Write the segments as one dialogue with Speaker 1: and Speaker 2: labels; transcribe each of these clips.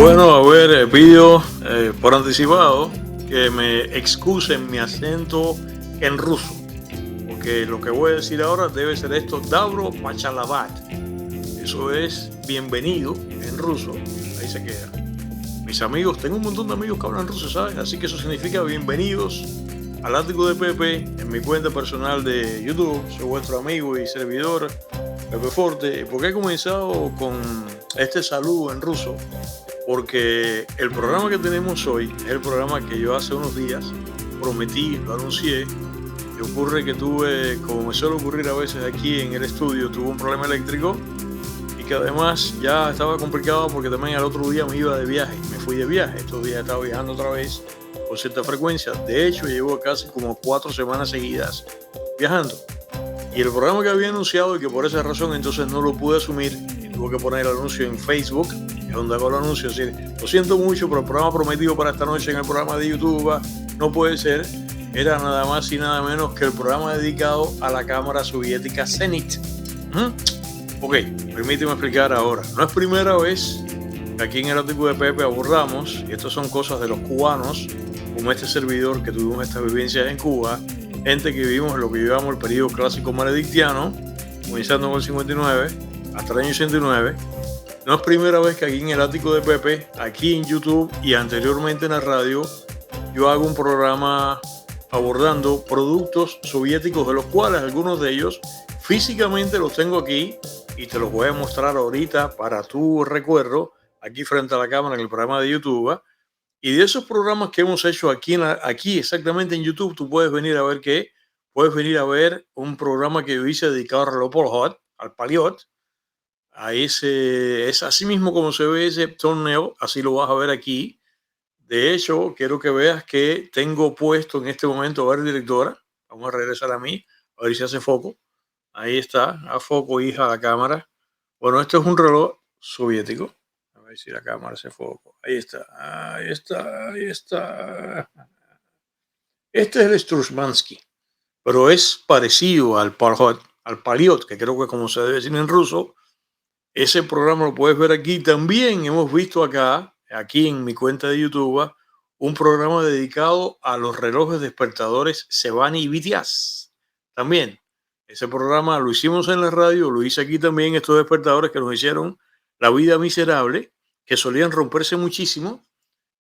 Speaker 1: Bueno, a ver, pido por anticipado que me excusen mi acento en ruso, porque lo que voy a decir ahora debe ser esto, Dabro Pachalabat. Eso es bienvenido en ruso, ahí se queda. Mis amigos, tengo un montón de amigos que hablan ruso, ¿sabes? Así que eso significa bienvenidos al Ático de Pepe en mi cuenta personal de YouTube. Soy vuestro amigo y servidor, Pepe Forte, porque he comenzado con este saludo en ruso. Porque el programa que tenemos hoy es el programa que yo hace unos días prometí, lo anuncié, y ocurre que tuve, como me suele ocurrir a veces aquí en el estudio, tuve un problema eléctrico y que además ya estaba complicado porque también al otro día me iba de viaje, me fui de viaje, estos días estaba viajando otra vez con cierta frecuencia, de hecho llevo casi como 4 semanas seguidas viajando. Y el programa que había anunciado y que por esa razón entonces no lo pude asumir y tuve que poner el anuncio en Facebook, es donde hago el anuncio, es decir, lo siento mucho, pero el programa prometido para esta noche en el programa de YouTube no puede ser, era nada más y nada menos que el programa dedicado a la cámara soviética Zenit. Ok, permíteme explicar ahora. No es primera vez que aquí en el Ático de Pepe abordamos, y estas son cosas de los cubanos, como este servidor que tuvimos estas vivencias en Cuba, gente que vivimos en lo que llamamos el periodo clásico maledictiano, comenzando en el 59 hasta el año 89. No es primera vez que aquí en el Ático de Pepe, aquí en YouTube y anteriormente en la radio, yo hago un programa abordando productos soviéticos, de los cuales algunos de ellos físicamente los tengo aquí y te los voy a mostrar ahorita para tu recuerdo, aquí frente a la cámara en el programa de YouTube. Y de esos programas que hemos hecho aquí exactamente en YouTube, tú puedes venir a ver puedes venir a ver un programa que yo hice dedicado al reloj Polhot, al Paliot. Ahí es así mismo como se ve ese torneo, así lo vas a ver aquí. De hecho, quiero que veas que tengo puesto en este momento, a ver, directora, vamos a regresar a mí, a ver si hace foco. Ahí está, a foco, hija, la cámara. Bueno, esto es un reloj soviético. A ver si la cámara hace foco. Ahí está, ahí está, ahí está. Este es el Strushmansky, pero es parecido al Paliot, que creo que como se debe decir en ruso. Ese programa lo puedes ver aquí. También hemos visto aquí en mi cuenta de YouTube, un programa dedicado a los relojes despertadores Sevani y Vitiaz. También, ese programa lo hicimos en la radio, lo hice aquí también, estos despertadores que nos hicieron la vida miserable, que solían romperse muchísimo.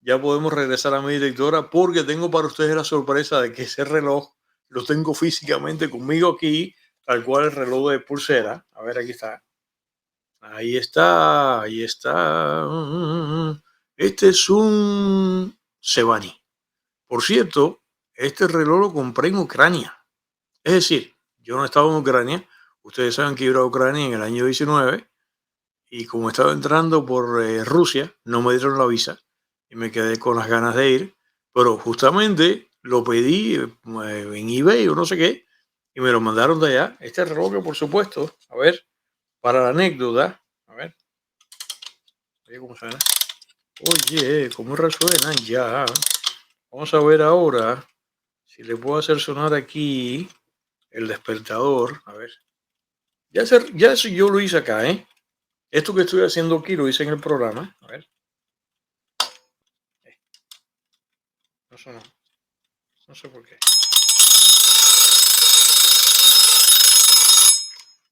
Speaker 1: Ya podemos regresar a mi directora porque tengo para ustedes la sorpresa de que ese reloj lo tengo físicamente conmigo aquí, tal cual el reloj de pulsera. A ver, aquí está. Ahí está, ahí está. Este es un Sebani. Por cierto, este reloj lo compré en Ucrania. Es decir, yo no estaba en Ucrania. Ustedes saben que iba a Ucrania en el año 19 y como estaba entrando por Rusia, no me dieron la visa y me quedé con las ganas de ir. Pero justamente lo pedí en eBay o no sé qué y me lo mandaron de allá. Este reloj, que por supuesto, a ver, para la anécdota, a ver. Oye, ¿cómo suena? Oye, ¿cómo resuenan ya? Vamos a ver ahora si le puedo hacer sonar aquí el despertador. A ver. Ya eso yo lo hice acá, ¿eh? Esto que estoy haciendo aquí lo hice en el programa. A ver. No sonó. No sé por qué.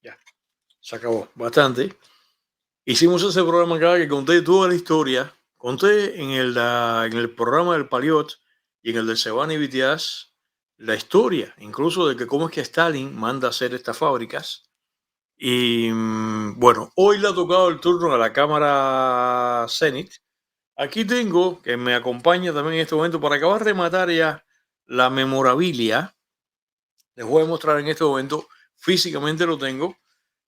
Speaker 1: Ya. Se acabó. Bastante. Hicimos ese programa acá que conté toda la historia. Conté en el programa del Paliot y en el del Sevani Vitiaz la historia, incluso de que cómo es que Stalin manda a hacer estas fábricas. Y bueno, hoy le ha tocado el turno a la cámara Zenit. Aquí tengo, que me acompaña también en este momento, para acabar de matar ya la memorabilia. Les voy a mostrar en este momento, físicamente lo tengo,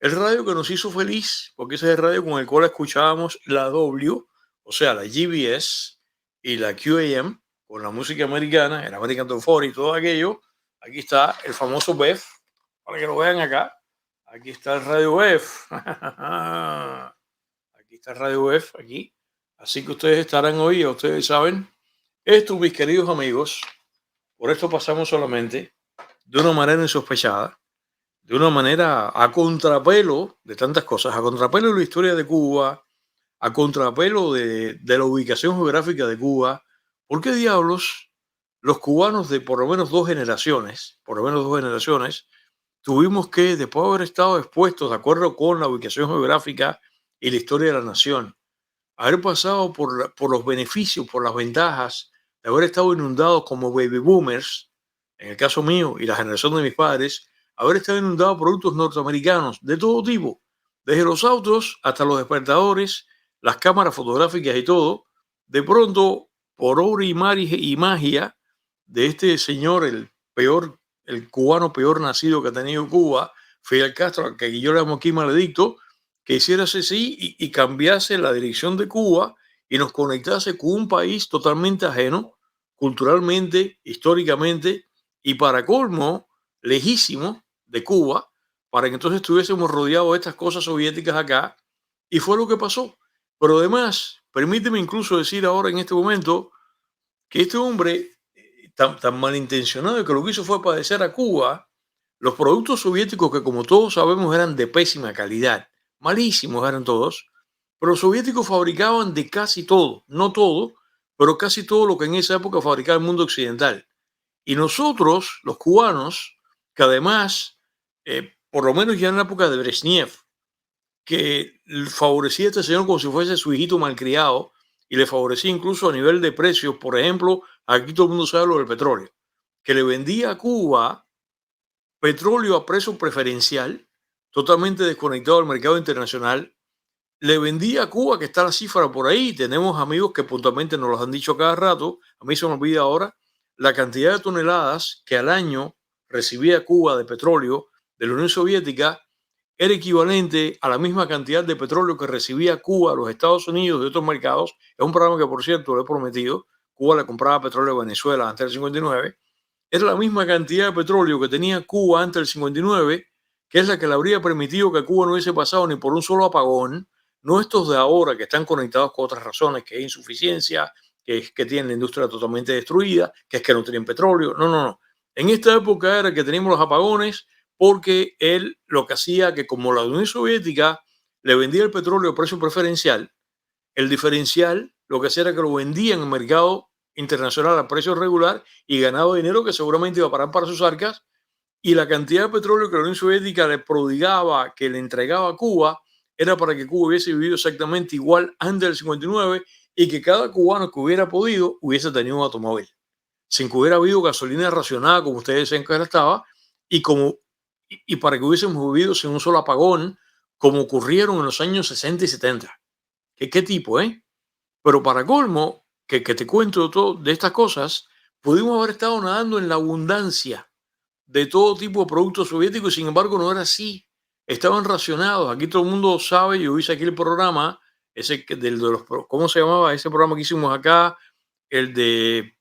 Speaker 1: el radio que nos hizo feliz, porque ese es el radio con el cual escuchábamos la W, o sea, la GBS y la QAM, con la música americana, el American Top 40 y todo aquello. Aquí está el famoso BEF, para que lo vean acá. Aquí está el radio BEF. Aquí está el radio BEF, aquí. Así que ustedes estarán hoy, ustedes saben. Esto, mis queridos amigos, por esto pasamos solamente de una manera insospechada, de una manera a contrapelo de tantas cosas, a contrapelo de la historia de Cuba, a contrapelo de la ubicación geográfica de Cuba, ¿por qué diablos los cubanos de por lo menos dos generaciones, tuvimos que, después de haber estado expuestos de acuerdo con la ubicación geográfica y la historia de la nación, haber pasado por los beneficios, por las ventajas de haber estado inundados como baby boomers, en el caso mío y la generación de mis padres, haber estado inundados por productos norteamericanos de todo tipo, desde los autos hasta los despertadores, las cámaras fotográficas y todo, de pronto, por obra y magia de este señor, el cubano peor nacido que ha tenido Cuba, Fidel Castro, al que yo le llamo aquí maledicto, que hiciérase así y cambiase la dirección de Cuba y nos conectase con un país totalmente ajeno, culturalmente, históricamente, y para colmo, lejísimo de Cuba, para que entonces estuviésemos rodeados de estas cosas soviéticas acá, y fue lo que pasó. Pero además, permíteme incluso decir ahora en este momento que este hombre tan malintencionado y que lo que hizo fue padecer a Cuba los productos soviéticos que como todos sabemos eran de pésima calidad, malísimos eran todos, pero los soviéticos fabricaban de casi todo, no todo, pero casi todo lo que en esa época fabricaba el mundo occidental. Y nosotros, los cubanos, que además, por lo menos ya en la época de Brezhnev, que favorecía a este señor como si fuese su hijito malcriado y le favorecía incluso a nivel de precios. Por ejemplo, aquí todo el mundo sabe lo del petróleo, que le vendía a Cuba petróleo a precio preferencial, totalmente desconectado del mercado internacional. Le vendía a Cuba, que está la cifra por ahí. Tenemos amigos que puntualmente nos los han dicho cada rato. A mí se me olvida ahora la cantidad de toneladas que al año recibía Cuba de petróleo de la Unión Soviética era equivalente a la misma cantidad de petróleo que recibía Cuba, los Estados Unidos y otros mercados. Es un programa que, por cierto, le he prometido. Cuba le compraba petróleo a Venezuela antes del 59. Era la misma cantidad de petróleo que tenía Cuba antes del 59, que es la que le habría permitido que Cuba no hubiese pasado ni por un solo apagón, no estos de ahora que están conectados con otras razones, que es insuficiencia, que es que tienen la industria totalmente destruida, que es que no tienen petróleo. No, no, no. En esta época era que teníamos los apagones porque él lo que hacía que como la Unión Soviética le vendía el petróleo a precio preferencial, el diferencial lo que hacía era que lo vendía en el mercado internacional a precio regular y ganaba dinero que seguramente iba a parar para sus arcas, y la cantidad de petróleo que la Unión Soviética le prodigaba, que le entregaba a Cuba, era para que Cuba hubiese vivido exactamente igual antes del 59 y que cada cubano que hubiera podido hubiese tenido un automóvil, sin que hubiera habido gasolina racionada, como ustedes decían que estaba, y, y para que hubiésemos vivido sin un solo apagón, como ocurrieron en los años 60 y 70. ¿Qué tipo, eh? Pero para colmo, que te cuento todo de estas cosas, pudimos haber estado nadando en la abundancia de todo tipo de productos soviéticos y sin embargo no era así. Estaban racionados. Aquí todo el mundo sabe, yo hice aquí el programa, ese de los, ¿cómo se llamaba ese programa que hicimos acá? El de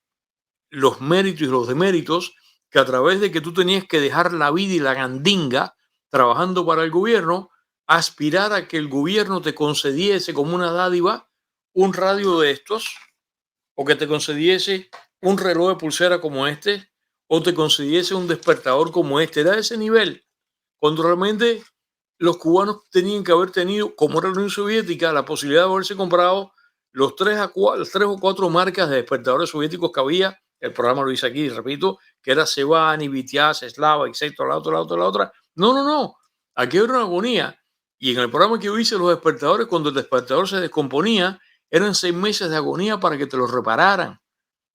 Speaker 1: los méritos y los deméritos, que a través de que tú tenías que dejar la vida y la gandinga trabajando para el gobierno, aspirar a que el gobierno te concediese como una dádiva un radio de estos, o que te concediese un reloj de pulsera como este, o te concediese un despertador como este. Era ese nivel, cuando realmente los cubanos tenían que haber tenido, como era la Unión Soviética, la posibilidad de haberse comprado los tres o cuatro marcas de despertadores soviéticos que había. El programa lo dice aquí, repito, que era Sevani, Vitiaz, Slava, etcétera, la otra. No, no, no. Aquí era una agonía. Y en el programa que yo hice, los despertadores, cuando el despertador se descomponía, eran 6 meses de agonía para que te lo repararan.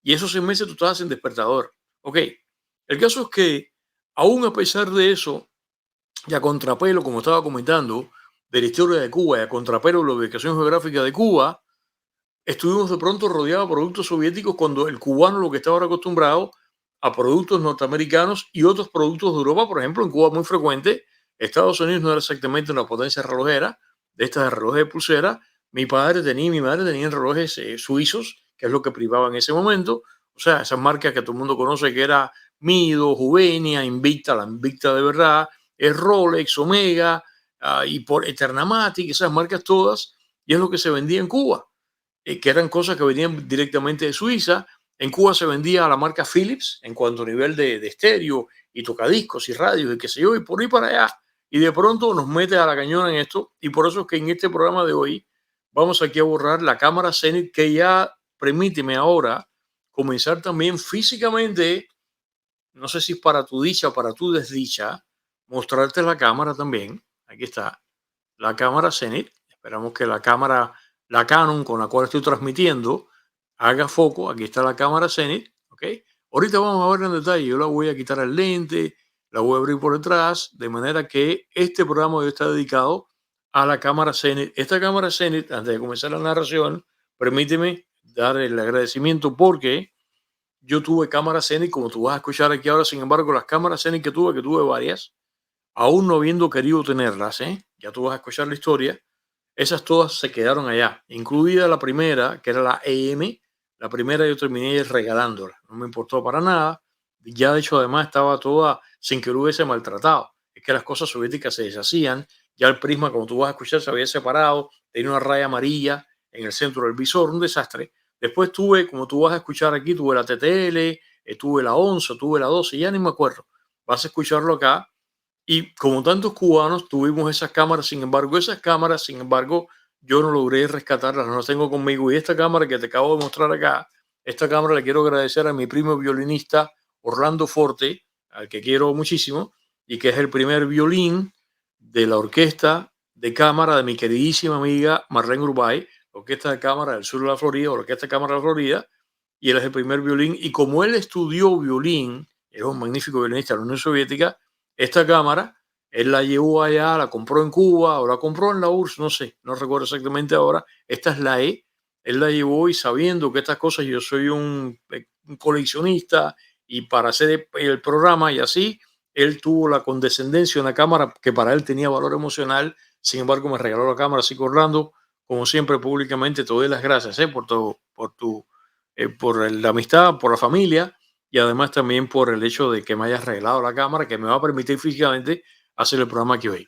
Speaker 1: Y esos 6 meses tú estabas sin despertador. Ok. El caso es que, aún a pesar de eso, y a contrapelo, como estaba comentando, de la historia de Cuba y a contrapelo de la ubicación geográfica de Cuba, estuvimos de pronto rodeados de productos soviéticos cuando el cubano lo que estaba acostumbrado a productos norteamericanos y otros productos de Europa. Por ejemplo, en Cuba muy frecuente, Estados Unidos no era exactamente una potencia relojera, de estas de relojes de pulsera. Mi padre tenía y mi madre tenían relojes suizos, que es lo que privaba en ese momento. O sea, esas marcas que todo el mundo conoce, que era Mido, Juvenia, Invicta, la Invicta de verdad, es Rolex, Omega, y por Eternamatic, esas marcas todas, y es lo que se vendía en Cuba, que eran cosas que venían directamente de Suiza. En Cuba se vendía la marca Philips en cuanto a nivel de estéreo y tocadiscos y radios y qué sé yo, y por ahí para allá. Y de pronto nos mete a la cañona en esto, y por eso es que en este programa de hoy vamos aquí a borrar la cámara Zenith, que ya permíteme ahora comenzar también físicamente, no sé si es para tu dicha o para tu desdicha, mostrarte la cámara también. Aquí está la cámara Zenith. Esperamos que la cámara, la Canon con la cual estoy transmitiendo, haga foco. Aquí está la cámara Zenith. ¿Ok? Ahorita vamos a ver en detalle. Yo la voy a quitar el lente, la voy a abrir por detrás, de manera que este programa hoy está dedicado a la cámara Zenith. Esta cámara Zenith, antes de comenzar la narración, permíteme dar el agradecimiento porque yo tuve cámaras Zenith, como tú vas a escuchar aquí ahora. Sin embargo, las cámaras Zenith que tuve varias, aún no habiendo querido tenerlas, ya tú vas a escuchar la historia, esas todas se quedaron allá, incluida la primera, que era la EM. La primera yo terminé regalándola, no me importó para nada. Ya de hecho, además, estaba toda sin que lo hubiese maltratado. Es que las cosas soviéticas se deshacían, ya el prisma, como tú vas a escuchar, se había separado, tenía una raya amarilla en el centro del visor, un desastre. Después tuve, como tú vas a escuchar aquí, tuve la TTL, tuve la 11, tuve la 12, ya ni me acuerdo. Vas a escucharlo acá. Y como tantos cubanos tuvimos esas cámaras, sin embargo, yo no logré rescatarlas, no las tengo conmigo. Y esta cámara que te acabo de mostrar acá, esta cámara le quiero agradecer a mi primo violinista Orlando Forte, al que quiero muchísimo, y que es el primer violín de la orquesta de cámara de mi queridísima amiga Marlene Urbay, orquesta de cámara del sur de la Florida, orquesta de cámara de la Florida, y él es el primer violín. Y como él estudió violín, era un magnífico violinista de la Unión Soviética, esta cámara, él la llevó allá, la compró en Cuba o la compró en la URSS, no sé, no recuerdo exactamente ahora. Esta es la E. Él la llevó y sabiendo que estas cosas, yo soy un coleccionista y para hacer el programa y así, él tuvo la condescendencia, una cámara que para él tenía valor emocional. Sin embargo, me regaló la cámara. Así que Orlando, como siempre, públicamente te doy las gracias por la amistad, por la familia y además también por el hecho de que me hayas regalado la cámara que me va a permitir físicamente hacer el programa aquí hoy.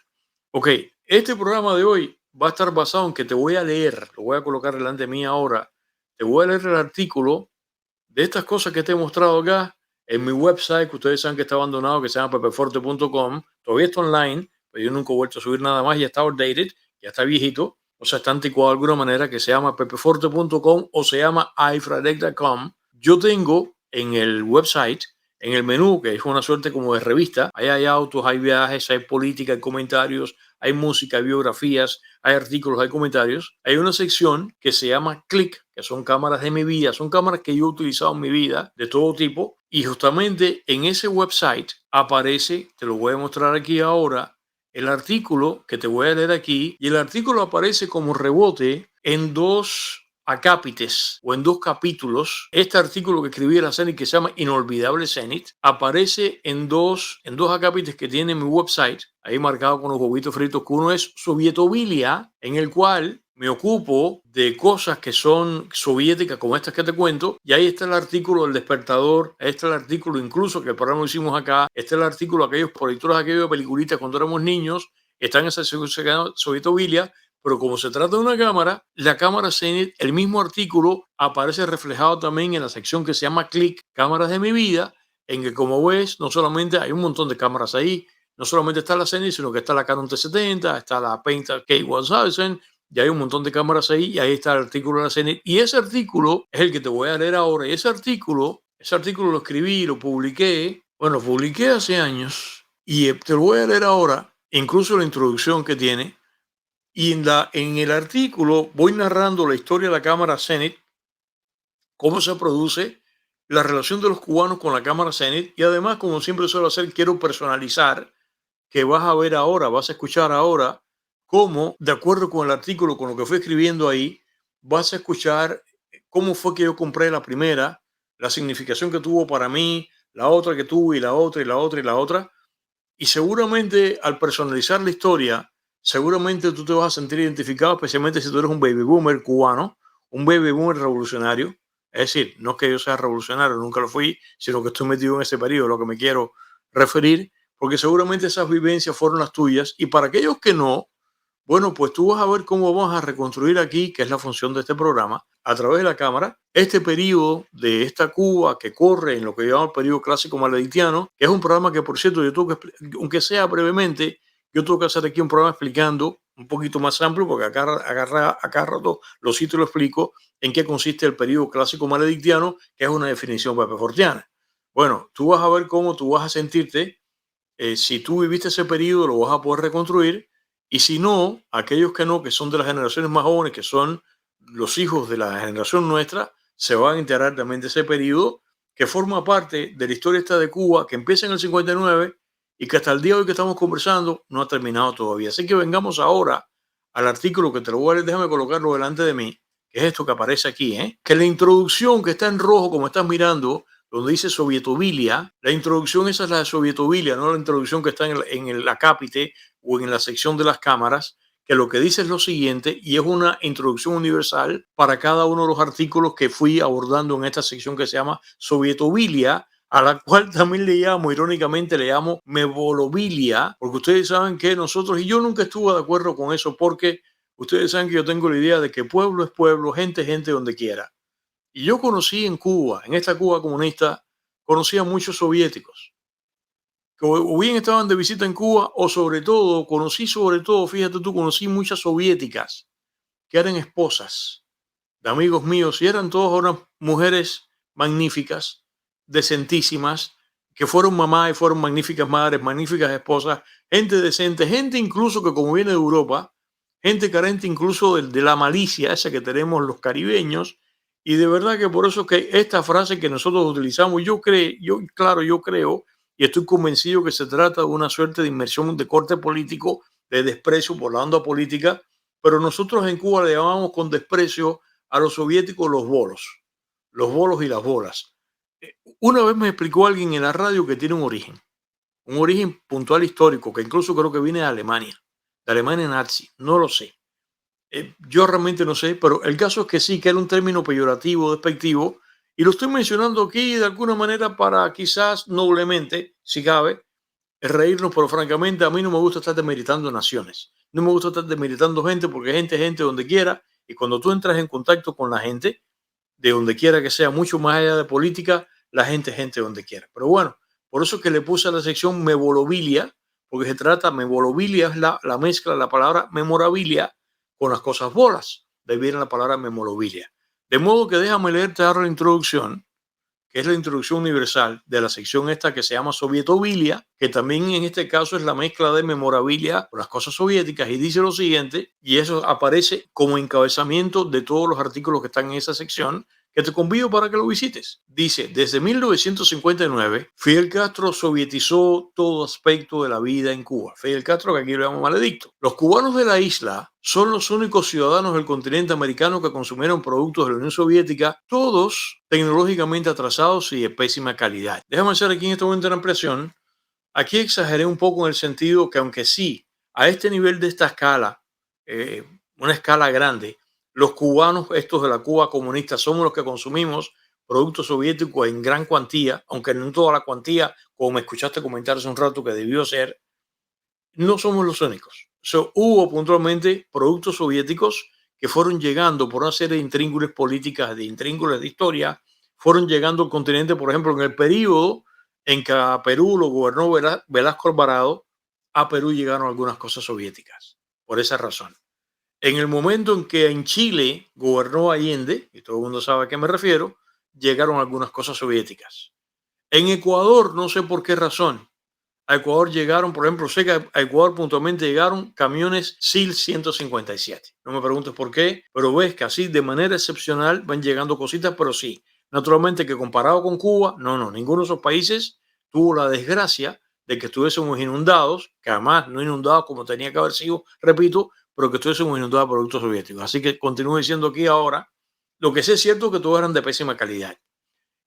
Speaker 1: Ok, este programa de hoy va a estar basado en que te voy a leer, lo voy a colocar delante de mí ahora, te voy a leer el artículo de estas cosas que te he mostrado acá en mi website, que ustedes saben que está abandonado, que se llama pepeforte.com. Todavía está online, pero yo nunca he vuelto a subir nada más, ya está outdated, ya está viejito, o sea, está anticuado de alguna manera, que se llama pepeforte.com o se llama ifradec.com. Yo tengo en el website, en el menú, que es una suerte como de revista, ahí hay autos, hay viajes, hay política, hay comentarios, hay música, hay biografías, hay artículos, hay comentarios. Hay una sección que se llama Click, que son cámaras de mi vida, son cámaras que yo he utilizado en mi vida de todo tipo. Y justamente en ese website aparece, te lo voy a mostrar aquí ahora, el artículo que te voy a leer aquí. Y el artículo aparece como rebote en dos acápites o en dos capítulos. Este artículo que escribí en la Zenith, que se llama Inolvidable Zenith, aparece en dos acápites que tiene mi website, ahí marcado con los huevitos fritos, que uno es Sovietobilia, en el cual me ocupo de cosas que son soviéticas como estas que te cuento, y ahí está el artículo del Despertador, ahí está el artículo incluso que el programa lo hicimos acá, está el artículo de aquellos proyectores, aquellos de peliculitas cuando éramos niños, está en esa sección Sovietobilia. Pero como se trata de una cámara, la cámara Zenith, el mismo artículo aparece reflejado también en la sección que se llama Click, cámaras de mi vida, en que como ves, no solamente hay un montón de cámaras ahí, no solamente está la Zenith, sino que está la Canon T70, está la Pentax K1000, y hay un montón de cámaras ahí, y ahí está el artículo de la Zenith. Y ese artículo es el que te voy a leer ahora, y ese artículo lo escribí, lo publiqué, bueno, lo publiqué hace años, y te lo voy a leer ahora, incluso la introducción que tiene. Y en el artículo voy narrando la historia de la cámara Zenith, cómo se produce, la relación de los cubanos con la cámara Zenith y además, como siempre suelo hacer, quiero personalizar, que vas a ver ahora, vas a escuchar ahora, cómo, de acuerdo con el artículo, con lo que fui escribiendo ahí, vas a escuchar cómo fue que yo compré la primera, la significación que tuvo para mí, la otra que tuve y la otra y la otra y la otra. Y seguramente al personalizar la historia, seguramente tú te vas a sentir identificado, especialmente si tú eres un baby boomer cubano, un baby boomer revolucionario. Es decir, no es que yo sea revolucionario, nunca lo fui, sino que estoy metido en ese periodo, lo que me quiero referir, porque seguramente esas vivencias fueron las tuyas. Y para aquellos que no, bueno, pues tú vas a ver cómo vamos a reconstruir aquí, que es la función de este programa, a través de la cámara, este periodo de esta Cuba que corre en lo que llamamos el periodo clásico maledictiano, que es un programa que, por cierto, aunque sea brevemente, yo tengo que hacer aquí un programa explicando un poquito más amplio, porque acá rato lo cito y lo explico en qué consiste el periodo clásico maledictiano, que es una definición pepefortiana. Bueno, tú vas a ver cómo tú vas a sentirte. Si tú viviste ese periodo, lo vas a poder reconstruir. Y si no, aquellos que no, que son de las generaciones más jóvenes, que son los hijos de la generación nuestra, se van a enterar también de ese periodo que forma parte de la historia esta de Cuba, que empieza en el 59 y que hasta el día de hoy que estamos conversando no ha terminado todavía. Así que vengamos ahora al artículo que te lo voy a leer, déjame colocarlo delante de mí, que es esto que aparece aquí, que la introducción que está en rojo, como estás mirando, donde dice Sovietovilia, la introducción esa es la de Sovietovilia, no la introducción que está en el acápite o en la sección de las cámaras, que lo que dice es lo siguiente, y es una introducción universal para cada uno de los artículos que fui abordando en esta sección que se llama Sovietovilia, a la cual también le llamo, irónicamente le llamo Mevolovilia, porque ustedes saben que nosotros, y yo nunca estuve de acuerdo con eso, porque ustedes saben que yo tengo la idea de que pueblo es pueblo, gente, gente donde quiera. Y yo conocí en Cuba, en esta Cuba comunista, conocí a muchos soviéticos que o bien estaban de visita en Cuba o sobre todo, fíjate tú, conocí muchas soviéticas que eran esposas de amigos míos y eran todas unas mujeres magníficas, decentísimas, que fueron mamá y fueron magníficas madres, magníficas esposas, gente decente, gente incluso que como viene de Europa, gente carente incluso de la malicia esa que tenemos los caribeños. Y de verdad que por eso que esta frase que nosotros utilizamos, yo creo y estoy convencido que se trata de una suerte de inmersión de corte político, de desprecio por la onda política, pero nosotros en Cuba le llamamos con desprecio a los soviéticos los bolos y las bolas. Una vez me explicó alguien en la radio que tiene un origen puntual histórico, que incluso creo que viene de Alemania nazi, no lo sé. Yo realmente no sé, pero el caso es que sí, que era un término peyorativo, despectivo, y lo estoy mencionando aquí de alguna manera para quizás noblemente, si cabe, reírnos, pero francamente a mí no me gusta estar demeritando naciones. No me gusta estar demeritando gente porque gente es gente donde quiera, y cuando tú entras en contacto con la gente, de donde quiera que sea, mucho más allá de política, la gente es gente donde quiera. Pero bueno, por eso es que le puse a la sección Mevolovilia, porque se trata, Mevolovilia es la mezcla de la palabra memorabilia con las cosas bolas. De ahí viene la palabra memorabilia. De modo que déjame leerte ahora la introducción, que es la introducción universal de la sección esta que se llama Sovietovilia, que también en este caso es la mezcla de memorabilia con las cosas soviéticas, y dice lo siguiente, y eso aparece como encabezamiento de todos los artículos que están en esa sección, que te convido para que lo visites. Dice, desde 1959, Fidel Castro sovietizó todo aspecto de la vida en Cuba. Fidel Castro, que aquí lo llamamos maledicto. Los cubanos de la isla son los únicos ciudadanos del continente americano que consumieron productos de la Unión Soviética, todos tecnológicamente atrasados y de pésima calidad. Déjame hacer aquí en este momento una ampliación. Aquí exageré un poco en el sentido que aunque sí, a este nivel de esta escala, eh, una escala grande, los cubanos, estos de la Cuba comunista, somos los que consumimos productos soviéticos en gran cuantía, aunque no en toda la cuantía, como me escuchaste comentar hace un rato que debió ser, no somos los únicos. Hubo puntualmente productos soviéticos que fueron llegando por una serie de intríngulis políticas, de intríngulis de historia, fueron llegando al continente, por ejemplo, en el periodo en que a Perú lo gobernó Velasco Alvarado, a Perú llegaron algunas cosas soviéticas, por esa razón. En el momento en que en Chile gobernó Allende, y todo el mundo sabe a qué me refiero, llegaron algunas cosas soviéticas. En Ecuador, no sé por qué razón, a Ecuador llegaron, por ejemplo, sé que a Ecuador puntualmente llegaron camiones SIL 157. No me preguntes por qué, pero ves que así de manera excepcional van llegando cositas, pero sí. Naturalmente que comparado con Cuba, no, ninguno de esos países tuvo la desgracia de que estuviésemos inundados, que además no inundados como tenía que haber sido, repito, pero que estuviésemos inundados de productos soviéticos. Así que continúo diciendo aquí ahora, lo que sí es cierto es que todos eran de pésima calidad.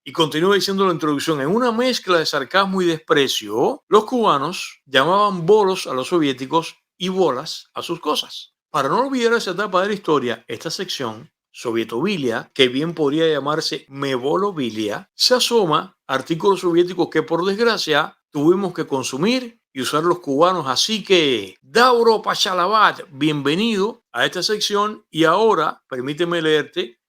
Speaker 1: Y continúa diciendo la introducción, en una mezcla de sarcasmo y desprecio, los cubanos llamaban bolos a los soviéticos y bolas a sus cosas. Para no olvidar esa etapa de la historia, esta sección, Sovietovilia, que bien podría llamarse Mevolovilia, se asoma a artículos soviéticos que por desgracia tuvimos que consumir y usar los cubanos. Así que, Dauro Pachalabat, bienvenido a esta sección y ahora permíteme leerte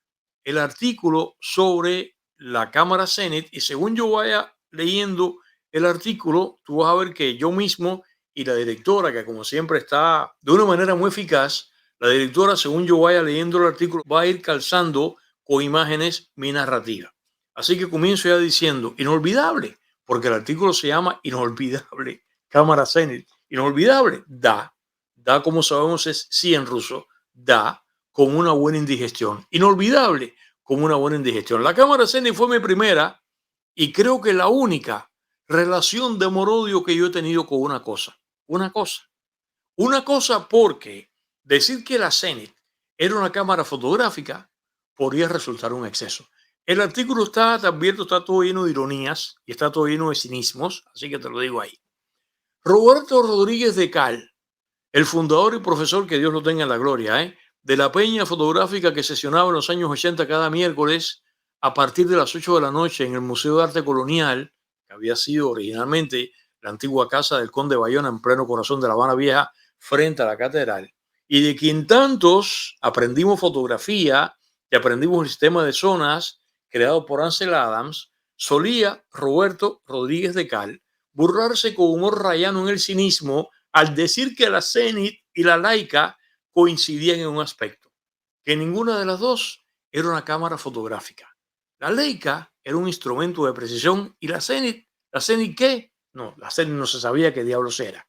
Speaker 1: el artículo sobre la cámara Zenit y según yo vaya leyendo el artículo, tú vas a ver que yo mismo y la directora, que como siempre está de una manera muy eficaz, la directora, según yo vaya leyendo el artículo, va a ir calzando con imágenes mi narrativa. Así que comienzo ya diciendo inolvidable, porque el artículo se llama Inolvidable, cámara Zenit. Inolvidable, da como sabemos es sí en ruso, da con una buena indigestión. Inolvidable, con una buena indigestión. La cámara Zenit fue mi primera y creo que la única relación de amor-odio que yo he tenido con una cosa. Una cosa. Una cosa porque decir que la Zenit era una cámara fotográfica podría resultar un exceso. El artículo está abierto, está todo lleno de ironías y está todo lleno de cinismos, así que te lo digo ahí. Roberto Rodríguez de Cal, el fundador y profesor, que Dios lo tenga en la gloria, de la peña fotográfica que sesionaba en los años 80 cada miércoles a partir de las 8 de la noche en el Museo de Arte Colonial, que había sido originalmente la antigua casa del Conde Bayona en pleno corazón de La Habana Vieja, frente a la catedral, y de quien tantos aprendimos fotografía y aprendimos el sistema de zonas creado por Ansel Adams, solía Roberto Rodríguez de Cal burlarse con humor rayano en el cinismo al decir que la Zenit y la Leica coincidían en un aspecto, que ninguna de las dos era una cámara fotográfica. La Leica era un instrumento de precisión y la Zenit ¿qué? No, la Zenit no se sabía qué diablos era.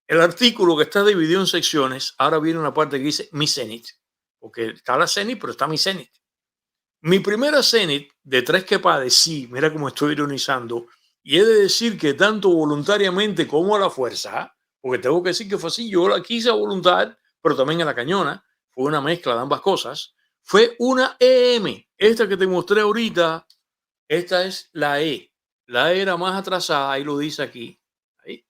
Speaker 1: El artículo, que está dividido en secciones, ahora viene una parte que dice mi Zenit, porque está la Zenit, pero está mi Zenit. Mi primera Zenit, de tres que padecí, mira cómo estoy ironizando, y he de decir que tanto voluntariamente como a la fuerza, porque tengo que decir que fue así, yo la quise a voluntad, pero también a la cañona, fue una mezcla de ambas cosas, fue una EM. Esta que te mostré ahorita, esta es la E. La E era más atrasada, ahí lo dice aquí, ahí,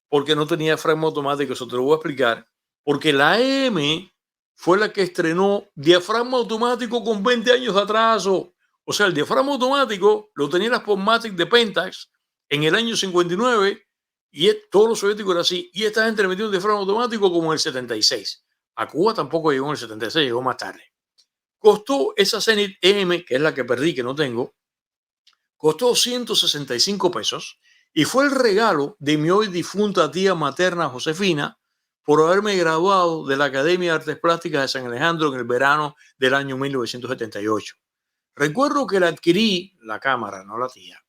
Speaker 1: porque no tenía freno automático, eso te lo voy a explicar, porque la EM fue la que estrenó diafragma automático con 20 años de atraso. O sea, el diafragma automático lo tenía la Spotmatic de Pentax en el año 59 y todos los soviéticos era así. Y esta gente le metió un diafragma automático como en el 76. A Cuba tampoco llegó en el 76, llegó más tarde. Costó esa Zenit EM, que es la que perdí, que no tengo, costó 165 pesos y fue el regalo de mi hoy difunta tía materna Josefina por haberme graduado de la Academia de Artes Plásticas de San Alejandro en el verano del año 1978. Recuerdo que la adquirí, la cámara, no la tía,